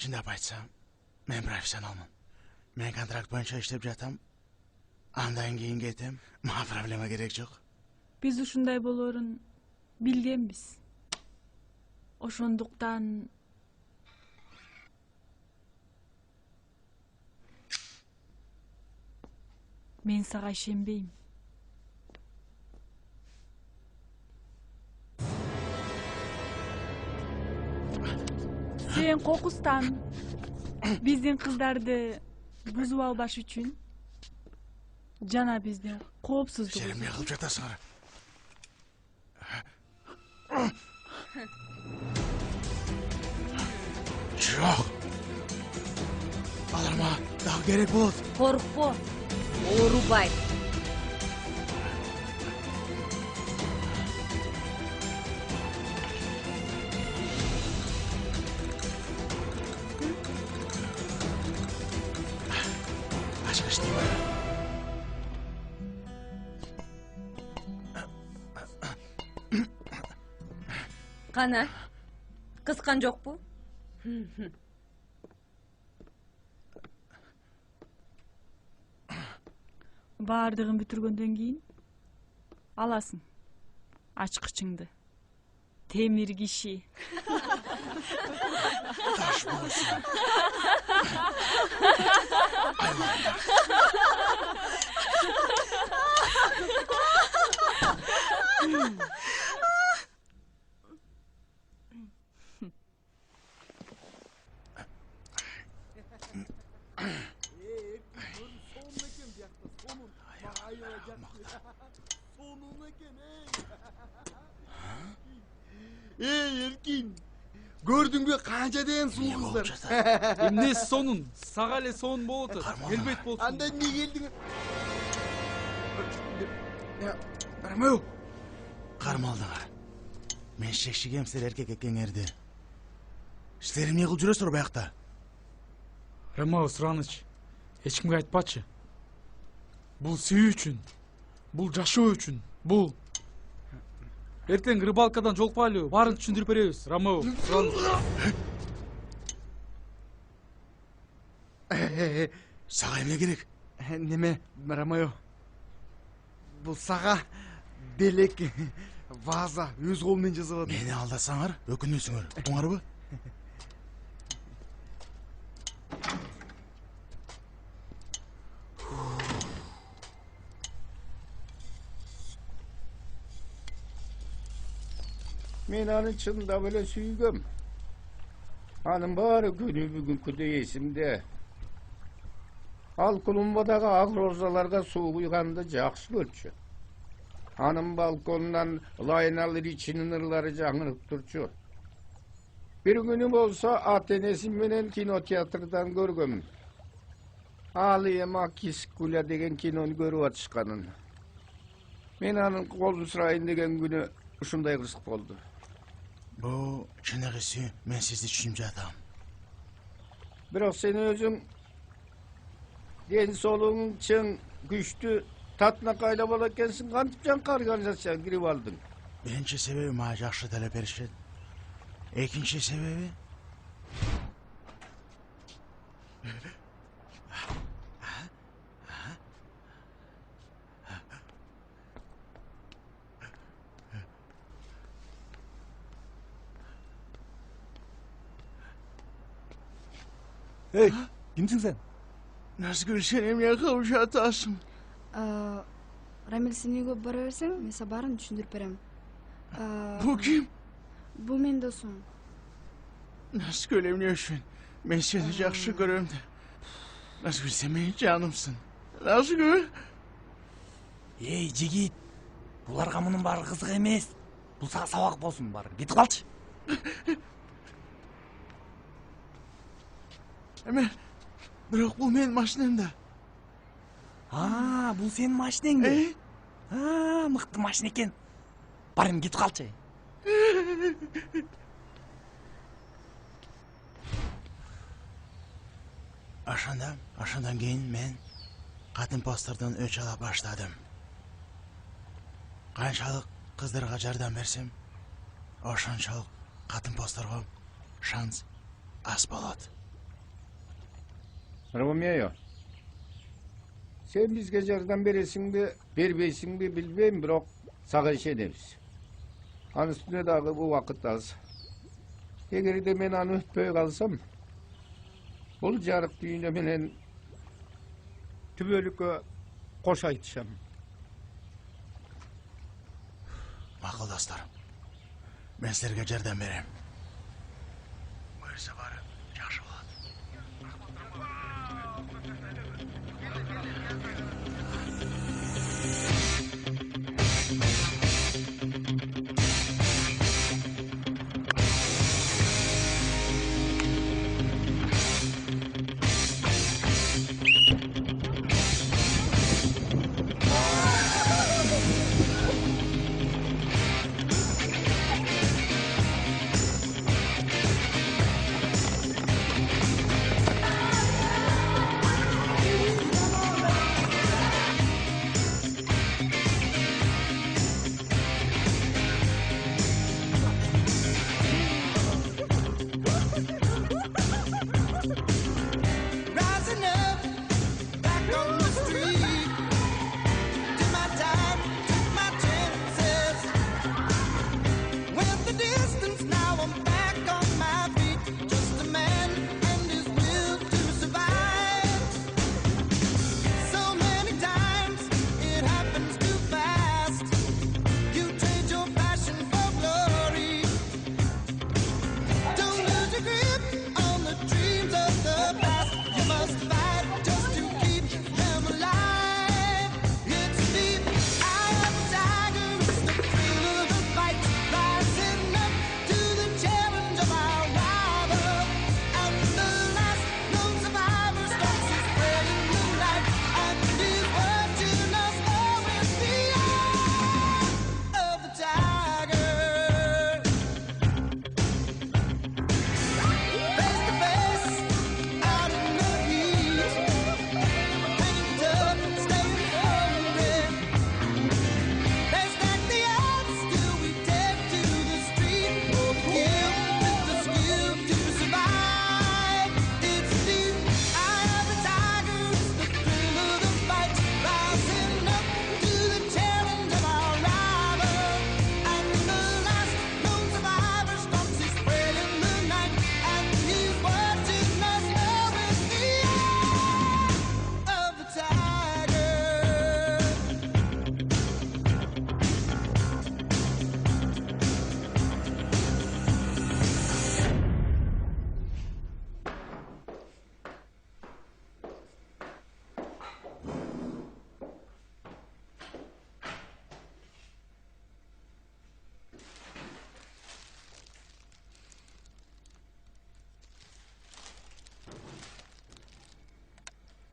Жындап айтсам, мен профессионалмын. Мен контракт бойынша иштеп жатам. Андан кейін кетем. Мага проблема керек жок. Биз ушундай болорун билгенбиз. Ошондуктан мен сага ишенбейм. Сен кокустан биздин кыздарды бузуп албаш үчүн жана биздин коопсуздук. Жеримге кылып жатасыңар. Жок. Алар мага дагы керек болот. Коркпо. Оорубайт. Ашык иштейм. Кана, кыскан жокпу? Баардыгын бүтүргөндөн кийин аласың ачкычыңды. Темир киши. Таш болсун. Sonun eкен ey Эркин. Көрдүңбү канча деген суу кыздар. Эмнеси сонун? Сага эле сонун болуп атат. Келбейт болсун. Анда эмне келдиңер? Ромео. Кармалдыңар. Мен шекшигем, силер эркек экениңерди. Силер эмне кылып жүрөсүңөр буякта? Ромео Сураныч, эч кимге айтпачы. Бул сүйүү үчүн. Бул жашоо үчүн. Бул эртең рыбалкадан жолукпайлы, баарын түшүндүрүп беребиз, Ромео Сураныч. Сага эмне керек? Неме, Ромео? Бул сага белек ваза өз кол менен жасап атам. Мени алдасаңар, өкүнөсүңөр. Уңарбы? Мен аны чындап эле сүйгөм. Анын баары күнү бүгүнкүдөй эсимде. Ал клумбадагы ак розаларга суу куйганды жакшы көрчү. Анын балконунан Лайнал Ричинин ырлары жаңырып турчу. Бир күнү болсо ата-энеси менен кинотеатрдан көргөм. Алиема Кискуля деген кинону көрүп атышканын. Мен анын колун сурайын деген күнү ушундай кырсык болду. Бу чыныгысы мен сизди түшүнүп жатам. Бирок сен өзүң ден соолугуң чың, күчтүү, татынакайлап ала экенсиң, кантип жанка организацияга кирип алдың? Биринчи себеби мага жакшы талап беришет. Экинчи себеби Ey, kimsin sen? Назгүл, сен эмне кылып жатасың? Рамил, сен үйгө бара берсең, мен сага баарын түшүндүрүп берем. Бу ким? Бул менин досум. Назгүл, эмне үчүн? Мен сени жакшы көрөм да. Назгүл, сен менин жанымсың. Назгүл. Эй, жигит. Буларга мунун баары кызык эмес. Бул сага сабак болсун баары. Кетип калчы. Эме, бирок бул менин машинемда. Бул сенин машинең. Мыкты машина экен. Бар эми кетип калчы. Ошондон кийин мен катын постордон өч ала баштадым. Канчалык кыздарга жардам берсем, ошончолук катын посторго шанс аз болот. Ромео, сен бизге жардам бересиңби, бербейсиңби билбейм, бирок сага ишенебиз. Анын үстүнө дагы бул убакыт аз. Эгерде мен аны өтпөй калсам, бул жарык дүйнө менен түбөлүккө кош айтышам. Макул достор, мен силерге жардам берем. Буюрса баары жакшы болот.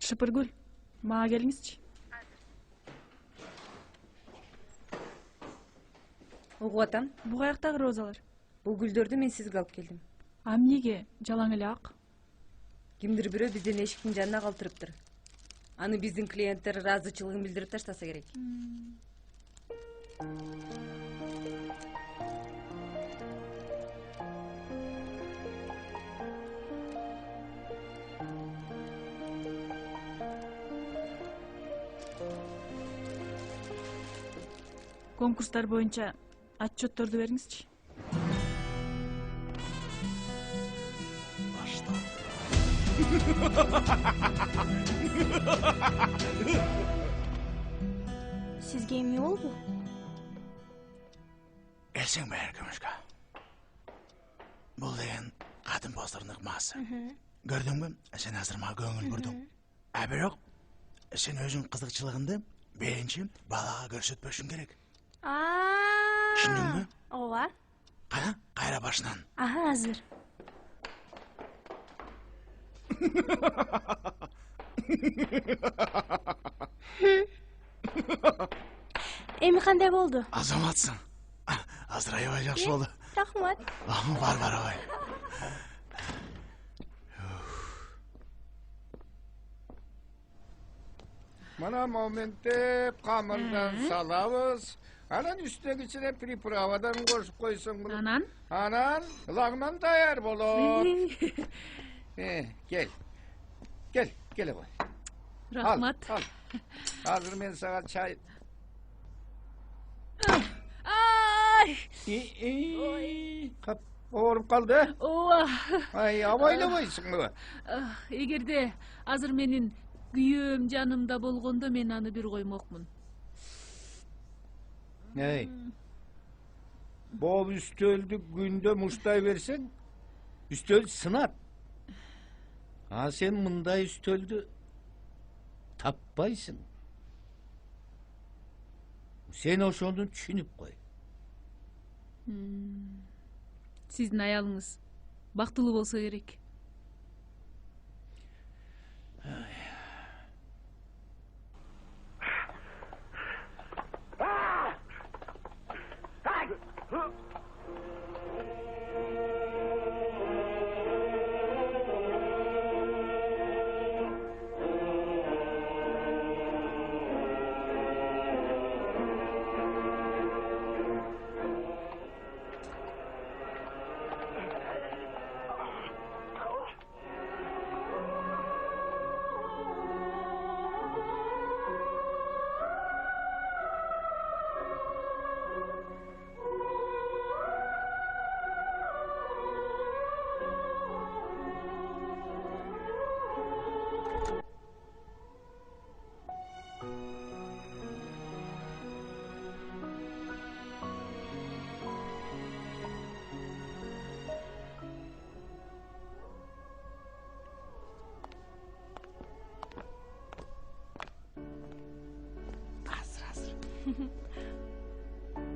Шыпыргүл, мага келиңизчи. Угуп атам. Бул каяктагы розалар? Бул гүлдөрдү мен сизге алып келдим. А эмнеге жалаң эле ак? Кимдир бирөө биздин эшиктин жанына калтырыптыр. Аны биздин клиенттер ыраазычылыгын билдирип таштаса керек. Конкурстар боюнча отчетторду бериңизчи. Сизге эмне болду? Эсең бе, Көмүшкө? Бул деген катын бозтордун ыкмасы. Көрдүңбү? Сен азыр мага көңүл бурдуң. А бирок сен өзүң кызыкчылыгыңды биринчи балага көрсөтпөшүң керек. Түшүндүңбү? Ооба. Кана, кайра башынан. Азыр. Эми кандай болду? Азаматсың. Азыр аябай жакшы болду. Рахмат. Бар аябай. Мына моменттеп камырдан салабыз. Анан үстүнө кичине приправадан кошуп койсоң. Анан лагман даяр болот. Кел кой. Рахмат. Азыр мен сага чай. Кап, ооруп калды. Ооба. Абайлабайсыңбы? Эгерде азыр менин күйөөм жанымда болгондо мен аны бир коймокмун. Бул үстөлдү күндө муштай берсең, үстөл сынат. А сен мындай үстөлдү таппайсың. Сен ошону түшүнүп кой. Сиздин аялыңыз бактылуу болсо керек.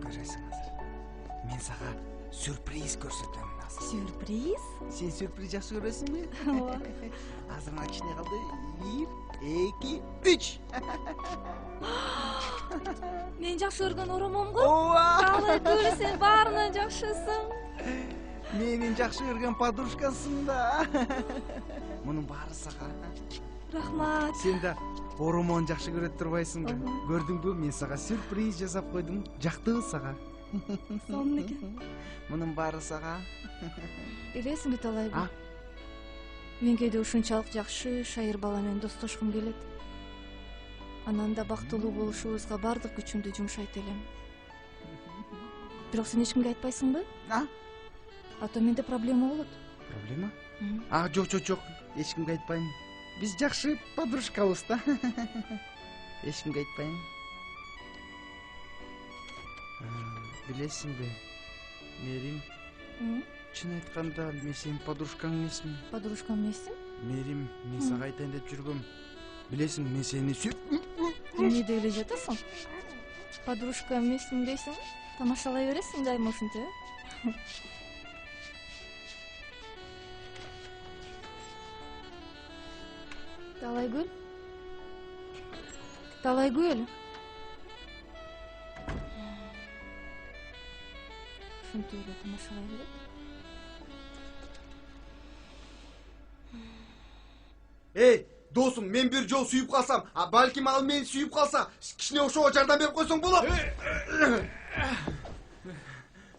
Көресің азыр. Мен сага сюрприз көрсөтөм азыр. Сюрприз? Сен сюрприз жакшы көрөсүң бе? Ооба. Азыр мына кичине калды. 1, 2, 3. Мен жакшы көргөн оромомго? Ооба. Алай Гүл, сен баарынан жакшысың. Менин жакшы көргөн подружкасың да. Мунун баары сага. Рахмат. Сен да оромон жакшы көрөт турбайсыңбы? Көрдүңбү, мен сага сюрприз жасап койдум. Жактыбы сага? Сонун экен. Мунун баары сага. Билесиңби Талайбы? Мен кээде ушунчалык жакшы шайыр бала менен достошкум келет. Анан да бактылуу болушубузга бардык күчүмдү жумшайт элем. Бирок сен эч кимге айтпайсыңбы? А то менде проблема болот. Проблема? Жок. Эч кимге айтпайм. Биз жакшы подружкабыз да. Эч кимге айтпайм. Билесиңби, Мерим? Чын айтканда, мен сенин подружкаң эмесмин. Подружкам эмессиң? Мерим, мен сага айтайын деп жүргөм. Билесиң, мен сени Эмне деп эле жатасың? Подружка эмесмин дейсиң? Тамашалай бересиң дайыма ушинтип, э? Талайгүл, Талайгүл. Ушинтип эле тамашалай берет. Эй, досым, мен бир жол сүйүп калсам, а балким ал мени сүйүп калса, кичине ошого жардам берип койсоң болот.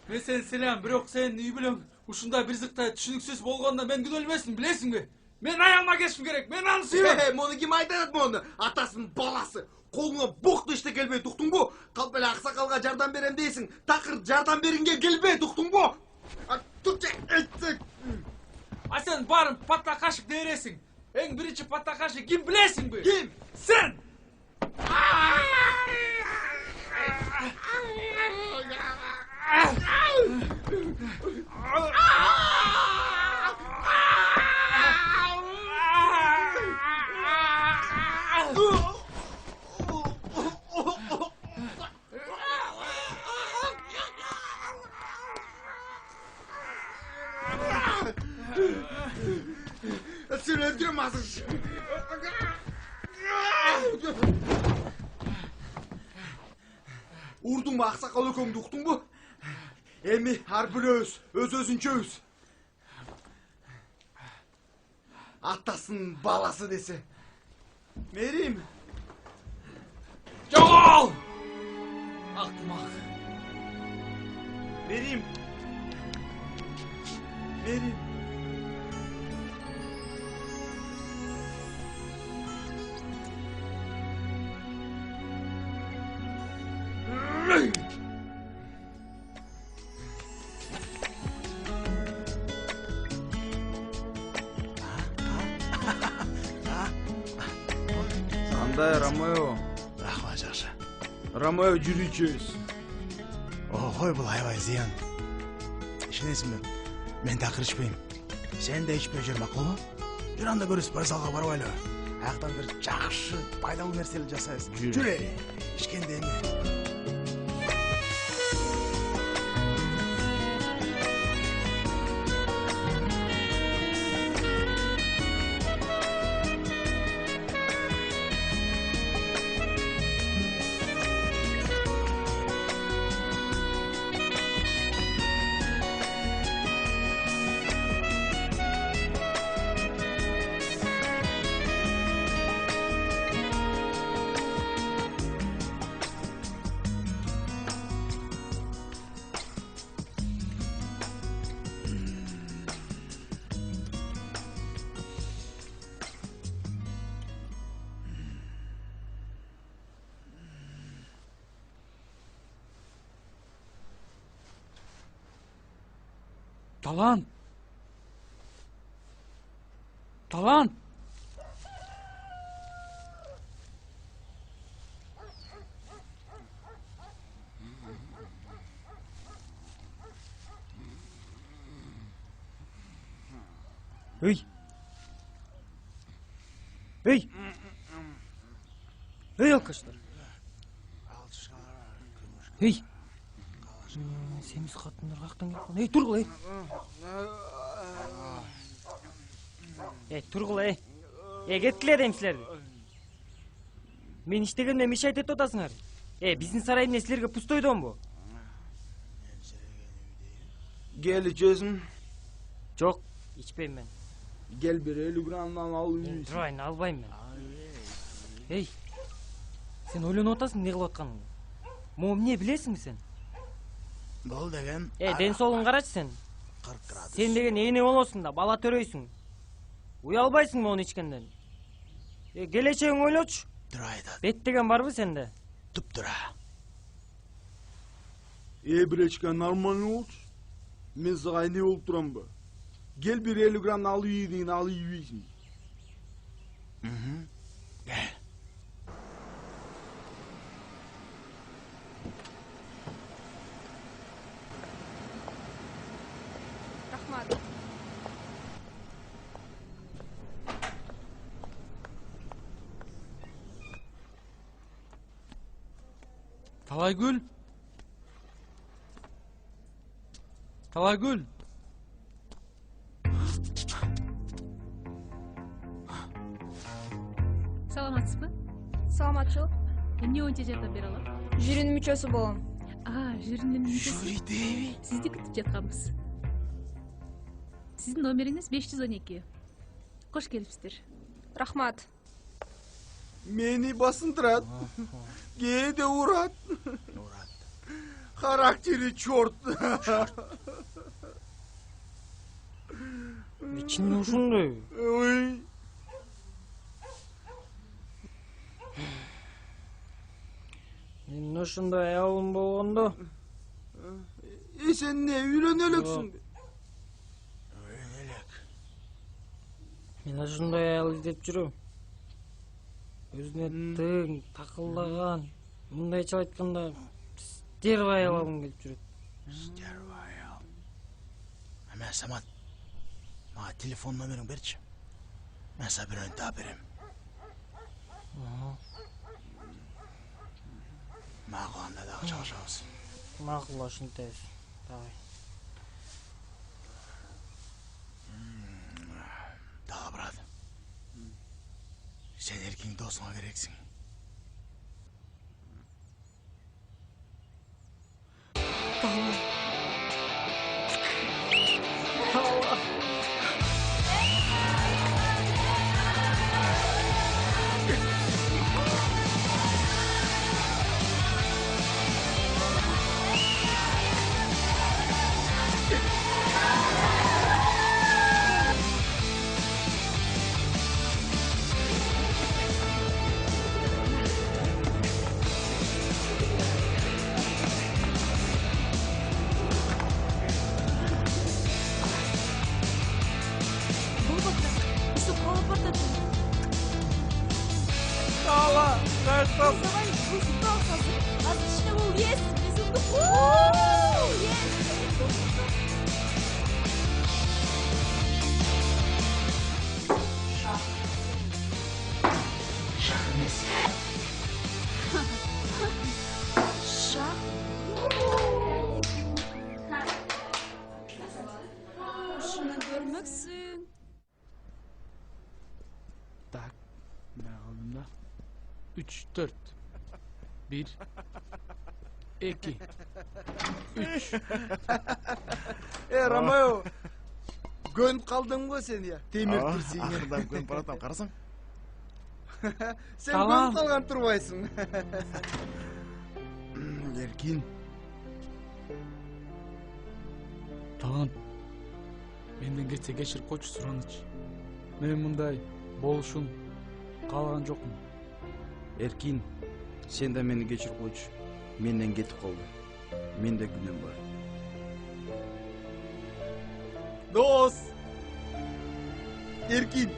Мен сени сыйлайм, бирок сен үй бүлөң ушундай бир зыкта түшүнүксүз болгондо мен күнөөлөмөсүн, билесиңби? Мен аялыма кетишим керек, мен аны сүйөм. Мону ким айтат мону? Атасынын баласы. Колуңа бокту иште келбейт, уктуңбу? Калп эле аксакалга жардам берем дейсиң. Такыр жардам бергенге келбейт, уктуңбу? Турчу, айтсак. А сен барын патта кашык дээресиң. Эң биринчи патта кашык ким билесиңби? Ким? Сен! Seni öldürüm hazır. Urdun mu aksakal ökөңдү, uktun mu? Эми ар бирөөбүз өз өзүнчөбүз. Атасынын баласы десе. Мерим. Жогол! Актымак. Мерим. Мерим. Кандай Ромео? Рахмат жакшы. Ромео жүрүүчүбүз. Ой, бул аябай зыян. Ишенесиңби? Мен такыр ичпейм. Сен да ичпей жүр, макулбу? Жүр анда көрүп спортзалга барбайлы. Аяктан бир жакшы, пайдалуу нерселер жасайбыз. Жүр. Ичкенде эми. Талант. Талант. Эй. Эй. Эй, алкаштар. Эй. Семиз катындар каяктан келип калды? Эй, тургул, эй. Эй, тургул, эй. Эй, кеткиле дейм силерди. Мен иштегенде мешайт этип атасыңар. Биздин сарай эмне силерге пустойдонбу? Кел ичесиң. Жок, ичпейм мен. Кел бир 50 граммдан алып ийсиң. Турайын, албайм мен. Эй, сен ойлонуп атасың не кылып атканыңды? Могу эмне билесиңби сен? Бул деген... ден соолугуңду карачы сен. 40 градус. Сен деген эне болосуң да, бала төрөйсүң. Уялбайсыңбы оны ичкенден? Келечегиңди ойлочу. Тура айтат. Бет деген барбы сенде? Туп-тура. Бир ичкен нормально болчу. Мен сага эмне болуп турамбы? Кел бир 50 граммдан алып ий деген алып ийбейсиң. Кел. Рахмат. Талайгүл. Талайгүл. Саламатсызбы? Саламатчылык. Эмне боюнча жардам бере алам? Жюринин мүчөсү болом. Жюринин мүчөсү. Жюри дейби. Сизди күтүп жатканбыз. Сиздин номериңиз 512. Кош келипсиздер. Рахмат. Мени басындырат. Кээде урат. Характери чорт. Чын ушундай. Ой. Мен ошондой аялым болгондо. Сен не үйлөнө элексиңби? Мен ошондой аял издеп жүрөм. Өзүнө тың, такылдаган, мындайча айтканда стерва аял алгым келип жүрөт. Стерва аял. Эме Самат, мага телефон номериң берчи. Мен сага бирөөнү таап берем. Макул, анда дагы чалышабыз. Макул, ошентебиз. Давай. Дагы брат. Сен эркиң досуңа керексиң. Так, ben aldım da. 3, 4. 1, 2, 3. Ромео, көнүп калдың го сен я? Темир турсиң. Акырдан көнүп баратам, карасаң. Сен көнүп калган турбайсың. Эркин. Талант. Менден кетсе кечирип койчу, суранычы. Мен мындай болушун каалаган жокмун. Эркин, сен да мени кечирип койчу. Менден кетип калды. Менде күнөөм бар. Дос. Эркин.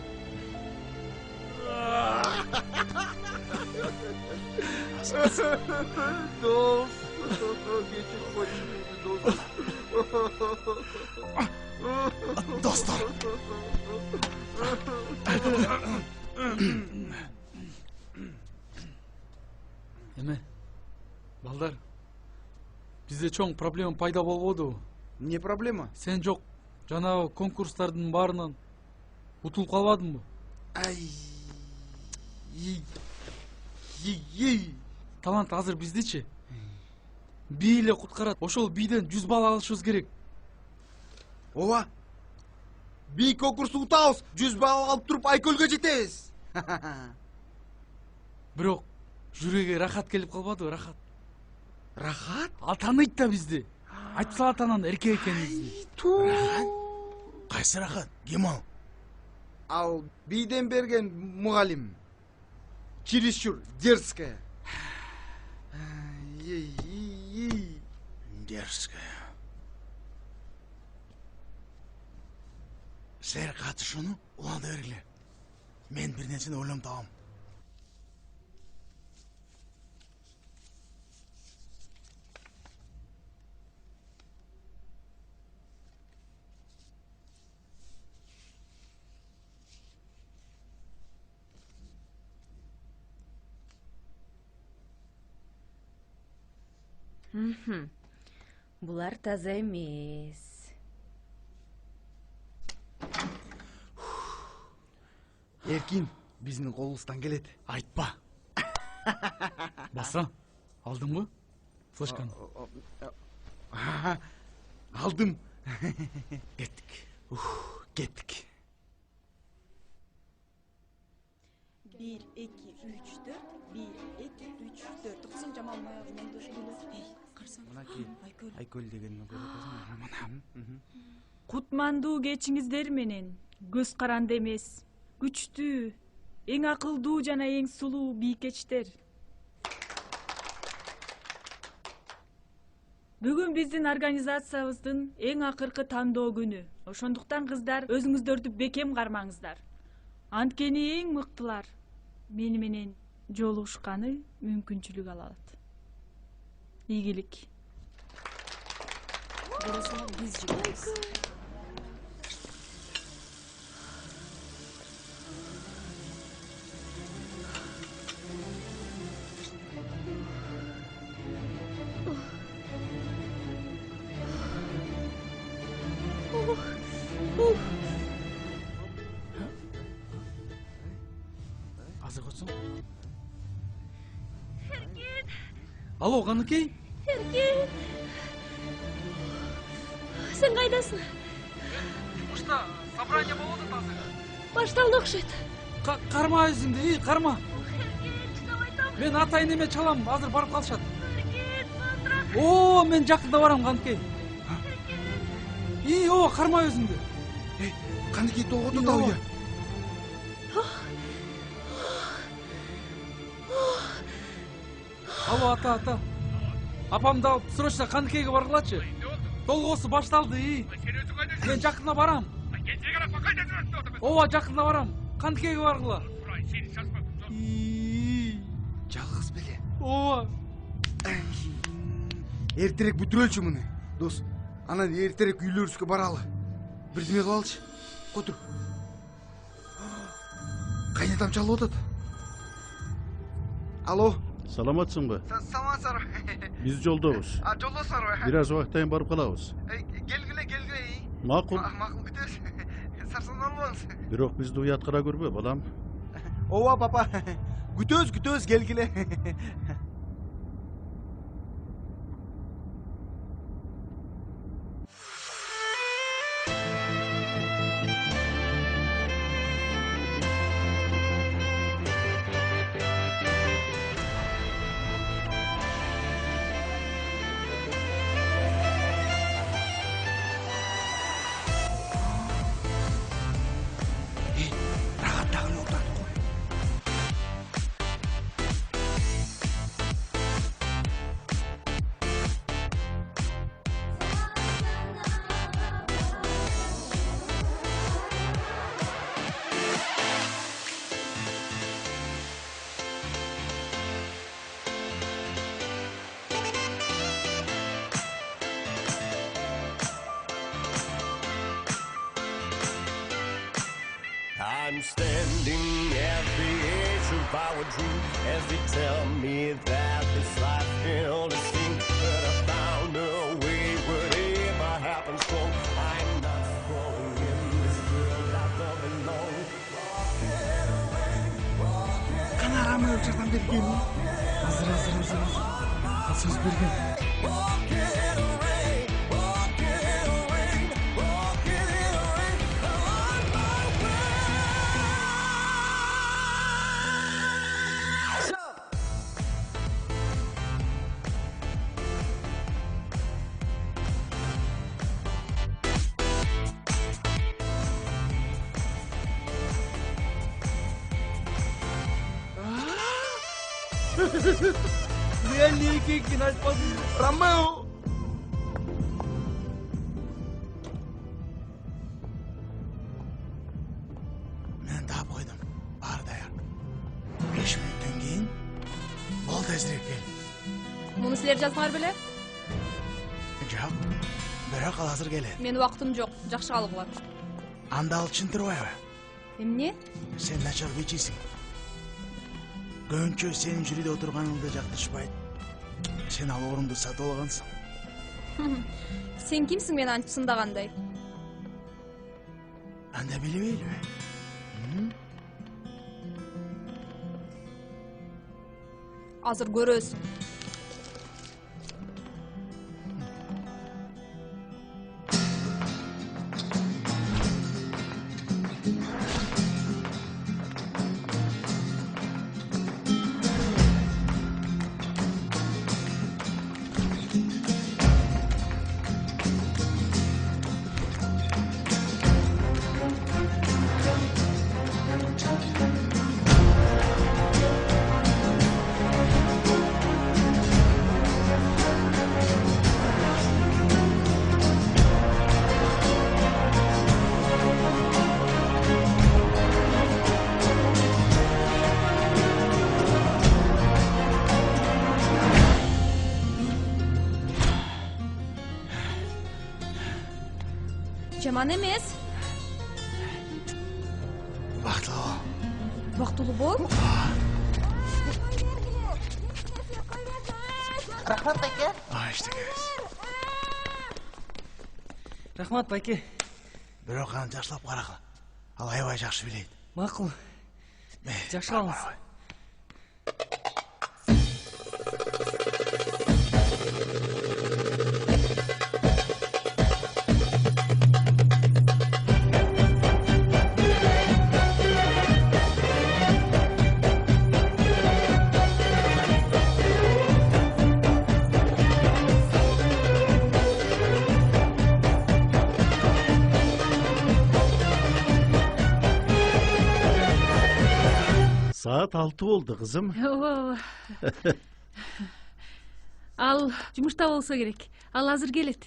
Дос. Кечирип койчу мени, дос. Достор. Эме, балдар, бизде чоң проблема пайда болбоду. Не проблема? Сен жок, жанагы конкурстардын баарынан утулуп калбадыңбы? Талант азыр биздичи? Би эле куткарат. Ошол биден 100 балл алышыбыз керек. Ооба. Би конкурсту утабыз, 100 балл алып туруп Айкөлгө жетебиз. Бирок жүрөгү рахат келип калбадыбы, рахат. Рахат? Ал тааныйт да бизди. Айтып салат анан эркек экенибизди. Кайсы рахат? Ким ал? Ал биден берген мугалим. Чересчур дерзкая. Дерзкая. Сер катышууну уланта бергиле. Мен бир нерсени ойлонуп табам. Булар таза эмес. Эркин, биздин колубуздан келет. Айтпа. Баса, алдыңбы? Флешканы. Алдым. Кеттик. Кеттик. 1, 2, 3, 4. 1, 2, 3, 4. Кызым Жамал маягынан дөш келет. Карсаң. Айкөл дегенди көрүп атасың. Кутмандуу кечиңиздер менен көз каранды эмес, күчтүү, эң акылдуу жана эң сулуу бийкечтер. Бүгүн биздин организациябыздын эң акыркы тандоо күнү. Ошондуктан кыздар өзүңүздөрдү бекем кармаңыздар. Анткени эң мыктылар мени менен жолугушканы мүмкүнчүлүк ала алат. Ийгилик. Биз жибайбыз. Азыр котсоң. Алло, Каныкей? Эркин. Сен кайдасың? Ушта собрание болуп атат азыр. Башталды окшойт. Карма өзүңдү, карма. Мен атайын эме чалам, азыр барып калышат. О, мен жакында барам, Каныкей. О, карма өзүңдү. Каныкей тоготот ал. Алло, ата. Апамды алып срочно Каныкейге баргылачы. Толгоосу башталды. Мен жакында барам. Ооба, жакында барам. Каныкейге баргыла. Жалгыз беле. Ооба. Эртерээк бүтүрөлчү муну. Дос, анан эртерээк үйлөрүбүзгө баралы. Бирдеме кылалычы. Отур. Кайнатам чалып атат. Алло. Саламатсыңбы? Саламатсыздар. Биз жолдобуз. Жолдосуздарбы? Бир аз убакыттан барып калабыз. Келгиле. Макул. Макул, күтөбүз. Сарсанып албаңыз. Бирок бизди уяткыра көрбө, балам. Ооба, папа. Күтөбүз, келгиле. I'm standing at the edge of our dream as they tell me that this life filled a sting. But I found a way, whatever happens wrong. I'm not going in this world I don't belong. Канарамы жакан берген. Азыр. Ал сөз берген. Мен экенин айтпадым. Ромео. Мен таап койдум. Баары даяр. 5 мүнөттөн кийин бол тезирээк кел. Муну силер жаздыңар беле? Жок. Бирок ал азыр келет. Менин убактым жок. Жакшы калгыла. Анда ал чынтырбайбы? Эмне? Сен начар бичисиң. Көбүнчө сенин жюриде отурганыңды жактырышпайт. Сен ал орунду сатып алгансың. Сен кимсиң мени антип сындагандай? Анда билбейлиби? азыр көрөсүң. Жаман эмес. Бактылуу. Бактылуу бол. Рахмат байке. Иштегебиз. Рахмат байке. Бирок аны жакшылап карагыла. Ал аябай жакшы билет. Макул. Жакшы алыңыз. Saat 6 oldu kızım. Ооба. Ал жумушта болсо керек. Ал азыр келет.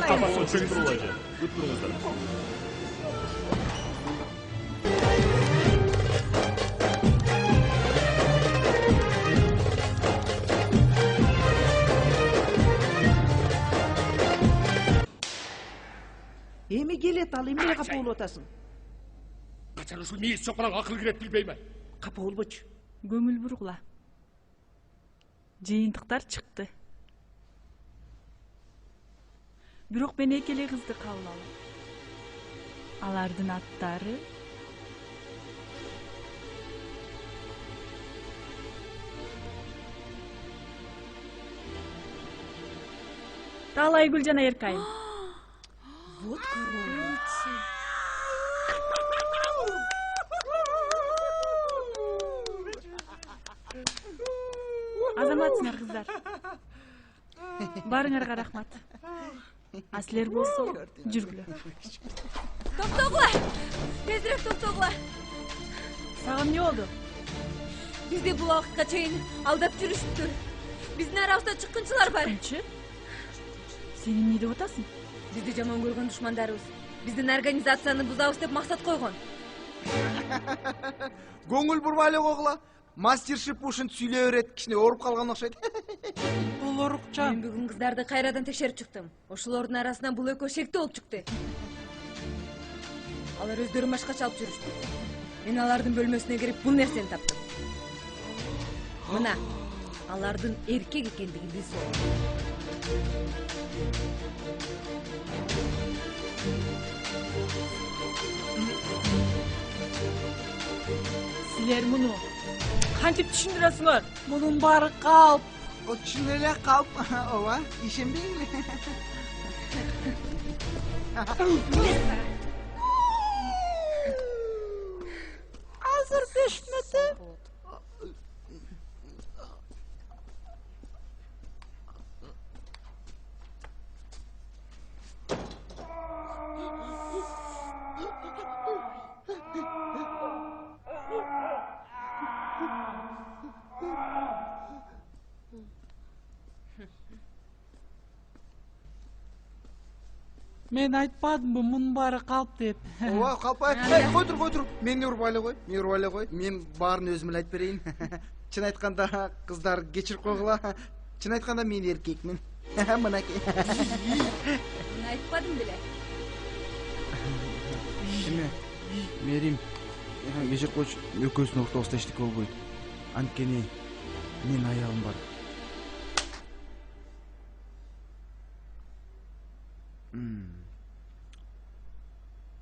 Kafasını çöktür olacak. Tutturunuzlar. Эми келет ал эмне капа болуп атасың? Качан ушул мейис чокулан акыл кирет билбеймин. Капа болбочу. Көңүл бургула. Жыйынтыктар чыкты. Бирок мен эки эле кызды кабыл алам. Алардын аттары Талайгүл жана Эркайым. Вот короче. Азаматсыңар кыздар. Барыңарга рахмат. А силер болсо жүргүлө. Токтогула. Тезирээк токтогула. Сага эмне болду? Бизди бул убакытка чейин алдап жүрүшүптүр. Биздин арабызда чыккынчылар бар. Кымчы? Сен эмне деп атасың? Бизди жаман көргөн душмандарыбыз биздин организацияны бузабыз деп максат койгон. Көңүл бурбай эле койгула. Мастершип ушинтип сүйлөй берет, кичине ооруп калган окшойт. Бул орукча. Мен бүгүн кыздарды кайрадан текшерип чыктым. Ошолордун арасынан бул экөө шектүү болуп чыкты. Алар өздөрүн башкача алып жүрүштү. Мен алардын бөлмөсүнө кирип бул нерсени таптым. Мына, алардын эркек экендиги билсем. Силер муну кантип түшүндүрөсүңөр? Мунун баары калп. Чын эле калп. Ооба, ишенбейли. Азыр 5 мүнөт. Мен айтпадымбы мунун баары калп деп. Ооба, калпай. Кой тур. Мени уруп эле кой. Мен баарын өзүм эле айтып берейин. Чын айтканда, кыздар кечирип койгула. Чын айтканда мен эркекмин. Мынакей. Мен айтпадым беле. Эме, Мерим, кечирип койчу, экөөбүздүн ортобузда эчтеке болбойт. Анткени мен аялым бар.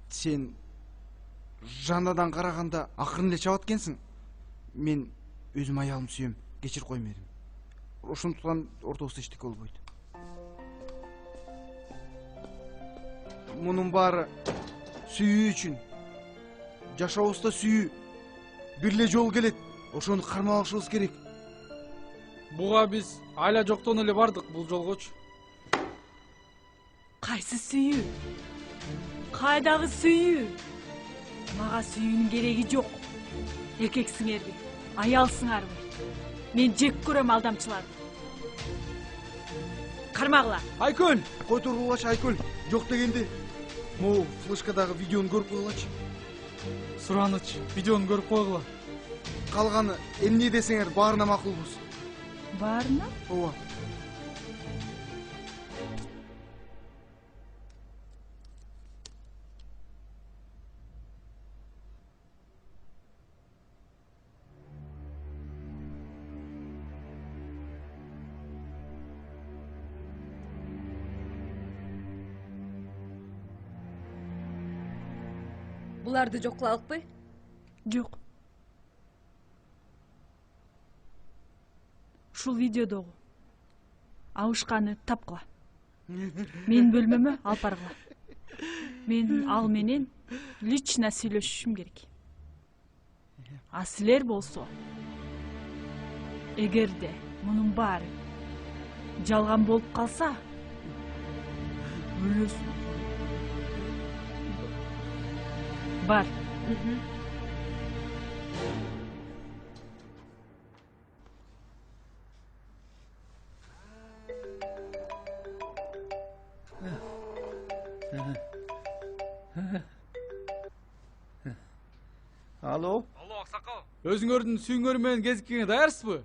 Сен жанадан караганда акырын эле чабат экенсиң. Мен өзүм аялым сүйөм. Кечирип кой Мерим. Ошондуктан ортобузда эчтеке болбойт. Мунун баары сүйүү үчүн. Жашообузда сүйүү бир эле жол келет. Ошону кармап алышыбыз керек. Буга биз айла жоктон эле бардык бул жолгочу. Кайсы сүйүү? Кайдагы сүйүү? Мага сүйүүнүн кереги жок. Эркексиңерби? Аялсыңарбы? Мен жек көрөм алдамчыларды. Кармагыла. Айкөл, кой тургулачы Айкөл. Жок дегенде. Могу флешкадагы видеону көрүп койгулачы. Сураныч, видеону көрүп койгула. Калганы эмне десеңер баарына макулбуз. Баарына? Ооба. Буларды жок кылалыкпы? Жок. Ушул видеодогу абышканы тапкыла. Мен бөлмөмө алып баргыла. Мен ал менен лично сүйлөшүшүм керек. А силер болсо, эгерде мунун баары жалган болуп калса, өлөсүң. Бар. Алло? Алло, аксакал. Өзүңөрдүн сүйүңөр менен кезиккенге даярсызбы?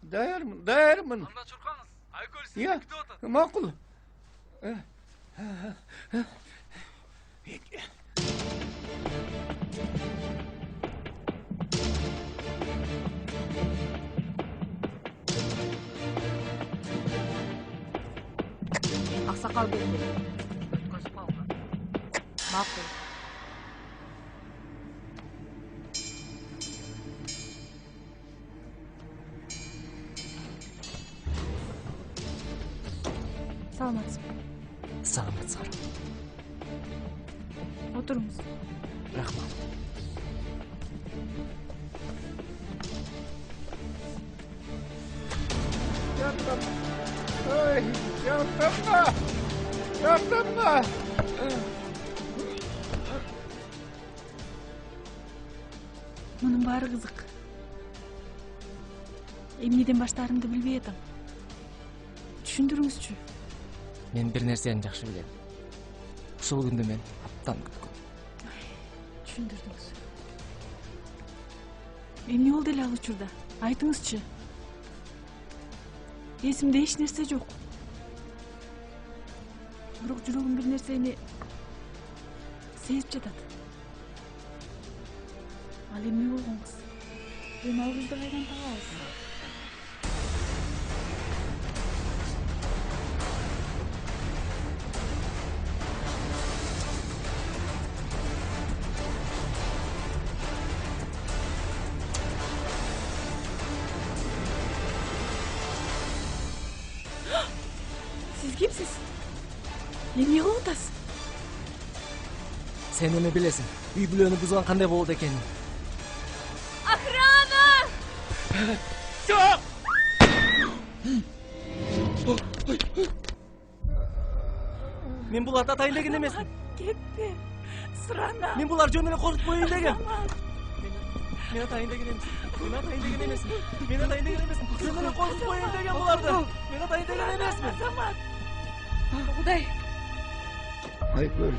Даярмын. Анда чуркаңыз. Айкөл сизди күтүп атат. Макул. Аксакал келди. Макул. Саламатсызбы? Саламатсыздар. Отуруңуз. Рахмат. Ой, жактырма. Мунун баары кызык. Эмнеден баштаарымды билбей атам. Түшүндүрүңүзчү. Мен бир нерсени жакшы билем. Ушул күндү мен аптан күткөм. Түшүндүрдүңүз. Эмне болду эле ал учурда? Айтыңызчы. Эсимде эч нерсе жок. Бирок жүрөгүм бир нерсени сезип жатат. Ал эмне болгон кыз? Эми ал кызды кайдан табабыз? Siz kimsiz? Эмне кылып атасыз? Сен эме билесиң, үй бүлөнү бузган кандай болот экенин. Охрана! Мен буларды атайын деген эмесмин. Кетпе. Сырана. Мен булар жөн эле коркутуп коеюн дегем. Мен атайын деген эмесмин. Мен атайын деген эмесмин. Мен атайын деген эмесмин. Жөн эле коркутуп коеюн дегем буларды. Мен атайын деген эмесмин. Кудай. Aypol.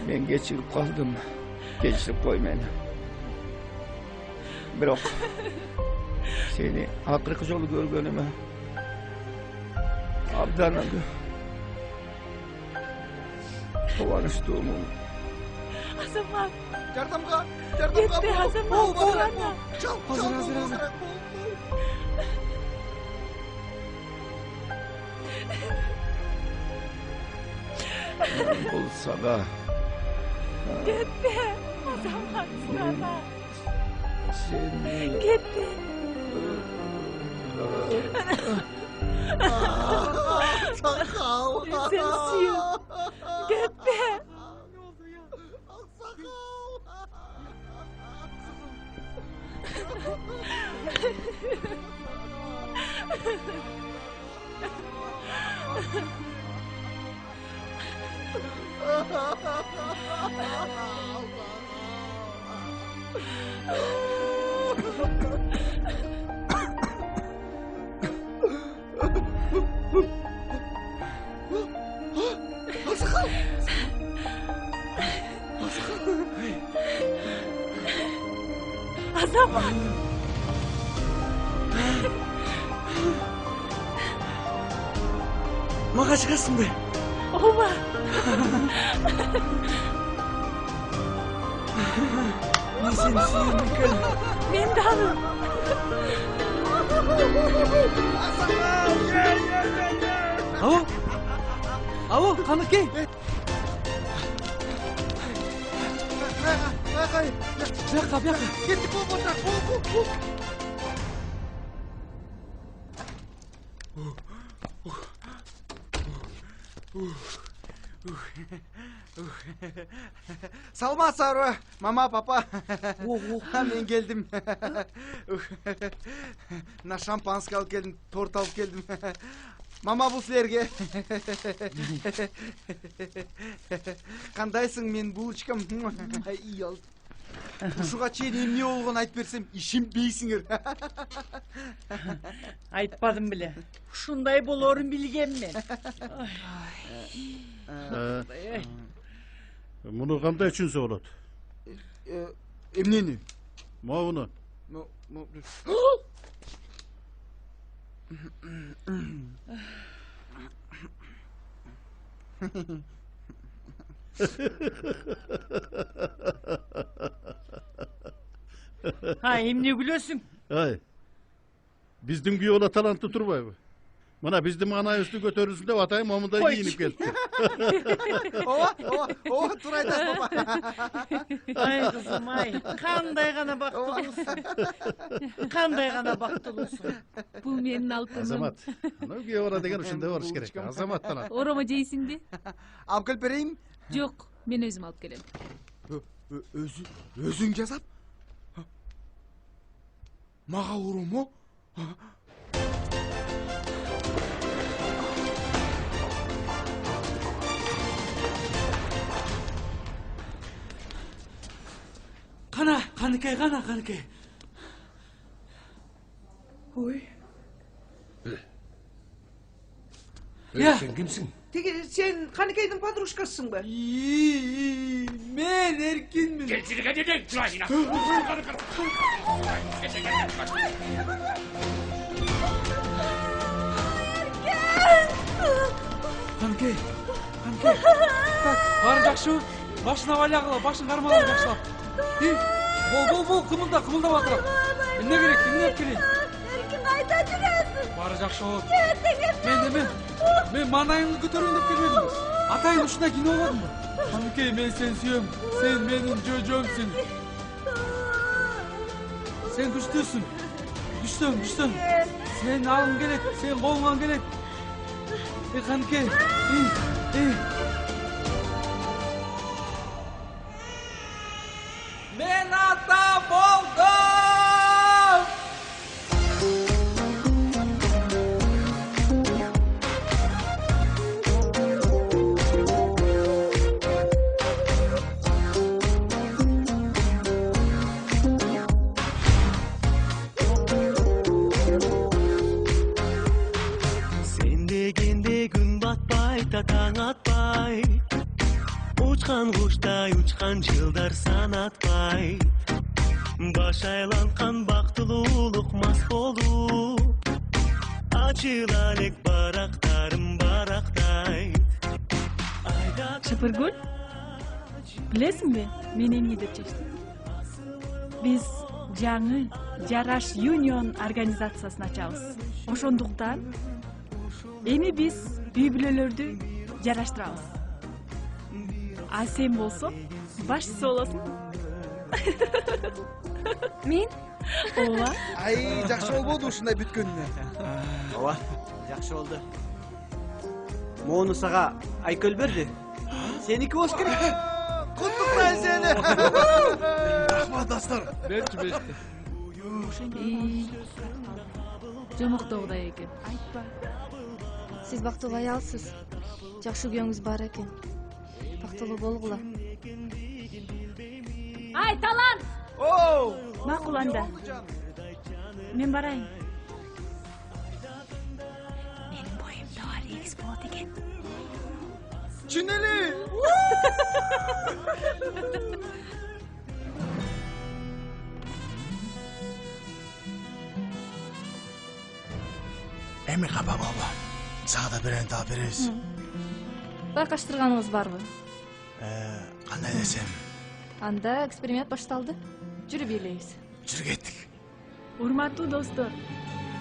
Men geçirip kaldım. Geçirip koy beni. Biroq seni akırkı jolu görgönüme abdan kovanıştığımı. Azamat. Yardımga. Yetti Azamat. Boğana. Çal. Hazır. Olsa da. Gitti. Azamat sana. Seni. Gitti. Sakal. Sensiz. Gitti. Azamat. Mağa çıkasın be. Ova. Ben seni seviyorum Mikael. Ben de hanım. Alo, kanıkey. Biyaka. Gitti bu. Salma Sarı, mama papa. Ben geldim. Na şampanska alıp geldim, tort alıp geldim. Mama bu sizlerge. Kandaysың men булочкам? İyi oldu. Ушуга чейин эмне болгонун айтып берсем, ишенбейсиңер. Айтпадым биле. Ушундай болорун билгем мен. Муну кандай түшүнсө болот? Эмнени? Могуну. Ha, эмне күлөсүң? Ay. Биздин күйөөла талантты турбайбы? Мына биздин анайыбызды көтөрүлсүн деп атайым момундай кийинип келипти. Ооба, туура айтасың папа. Ай кызым ай, кандай гана бактылуусуң. Кандай гана бактылуусуң. Бул менин алтыным. Азамат. Анау күйөө деген ушундай болуш керек. Азамат талант. Оромо жейсиңби? Алып келип берейин? Жок, мен өзүм алып келем. Өзүң жасап? Мага оромо? Kanıkey. Oy. Sen kimsin? Sen Kanıkay'dın padraşkasısın be. Men Erkin'min. Gelçilik edin. Kanıkey. Bak, barın jakşı. Başına valya kıla, başın karmalı jakşılap. Bol, kımılda batırap. Ne gerek, ne yapayım? Erkin kayda жүрөсүң? Бары жакшы болот. Мен Мен маңдайыңды көтөрөйүн деп келбедим. Атайын ушундай кино болдумбу? Каныкей, мен сени сүйөм. Сен менин жожомсуң. Сен күчтүүсүң. Күчтөм. Сен алгың келет, сен колуңан келет. Каныкей. Men ata boldum. Sen degende gün batpay ta taң atpay ай учкан жылдар санатпай баш айланткан бактылуулук мас болуп ачыла элек барактарым барактай. Шыпыргүл, билесиңби, мен эмне деп чечтим? Биз жаңы Жараш Юнион организациясын ачабыз. Ошондуктан эми биз үй бүлөлөрдү жараштырабыз. А сен болсоң, башчысы болосуң. Мен? Ооба. Ай, жакшы болбоду ушундай бүткөнүнө. Ооба, жакшы болду. Моуну сага Айкөл берди. Сеники болуш керек. Куттуктайм сени. Рахмат достор. Берчи. Жомокто Кудай экен. Айтпа. Сиз бактылуу аялсыз. Жакшы күйөөңүз бар экен. Бактылуу болгула. Ай, талант! Макул анда. Мен барайын. Менин боюмда бар эгиз болот экен. Чын эле? Эми капа болма. Сага да берен таап беребиз. Байкаштырганыңыз барбы? Кандай десем? Анда эксперимент башталды. Жүрүп бийлейбиз. Жүрү кеттик. Урматтуу достор,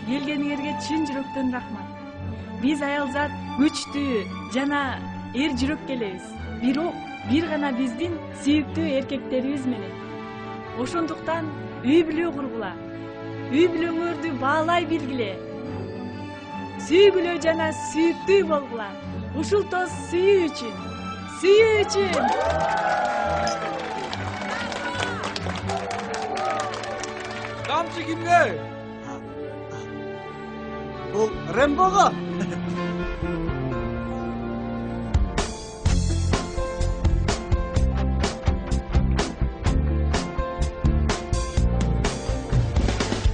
келгениңерге чын жүрөктөн рахмат. Биз аялзат күчтүү жана эр жүрөк келебиз. Бирок бир гана биздин сүйүктүү эркектерибиз менен. Ошондуктан үй бүлө кургула. Үй бүлөңөрдү баалай билгиле. Сүйгүлө жана сүйүктүү болгула. Ушултос сүйүү үчүн. Сүйүү үчүн. Камчы кимге? Бул Рэмбого.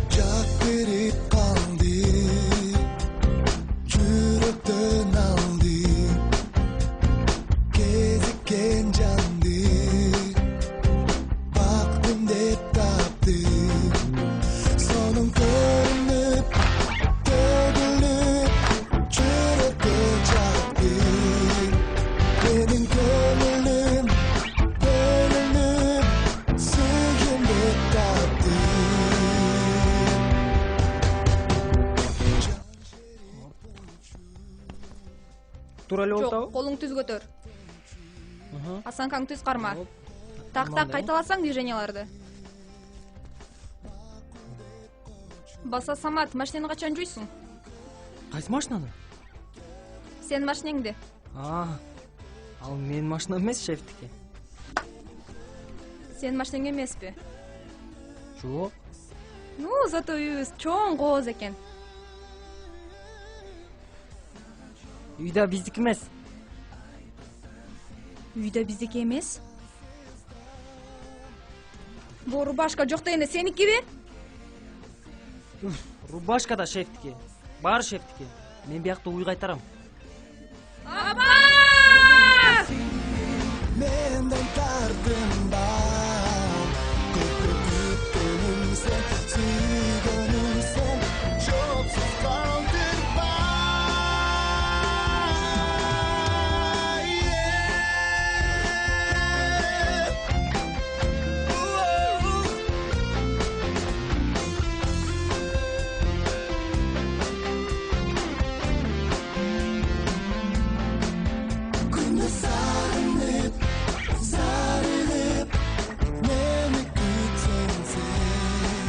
Жак берип калды, жүрөктөн алды, кезиккен жанды, бактым деп тапты, сонун көрүнүп, төгүлүп, жүрөккө чапты, менин көңүлүм, бөлүнүп, сүйгүм деп тапты. Тура эле болтабы? Жок, колуң түз көтөр. Асанкаң түз карма. Так кайталасаң движенияларды. Баса Самат, машинени качан жуйсуң? Кайсы машинаны? Сенин машинеңди. Ал менин машинам эмес, шефтики. Сенин машинең эмеспи? Жок. Ну, зато үйүбүз чоң кооз экен. Үйдө биздики эмес. Үйдө биздики эмес? Бу рубашка жок дегенде сеникиби? Рубашка да шефтики. Баары шефтики. Мен биякта уй кайтарам. Аба! Менден тартынба, көпүрүп күткөнүм сен, сүйгөнүм сен, жоксуз калтырба. Күндү сагынып, зарылып, мени күтсең сен,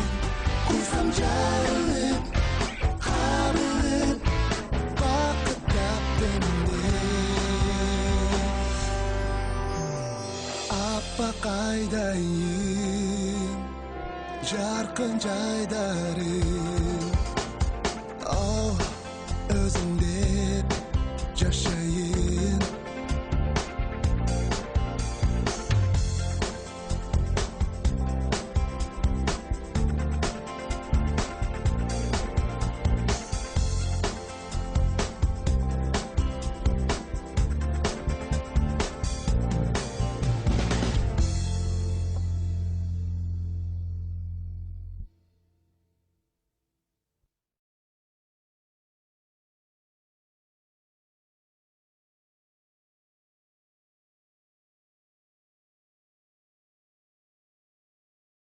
курсам жарылып, кабылып, бакыт таптым деп. Аппак айдайым, жаркын жайдарым,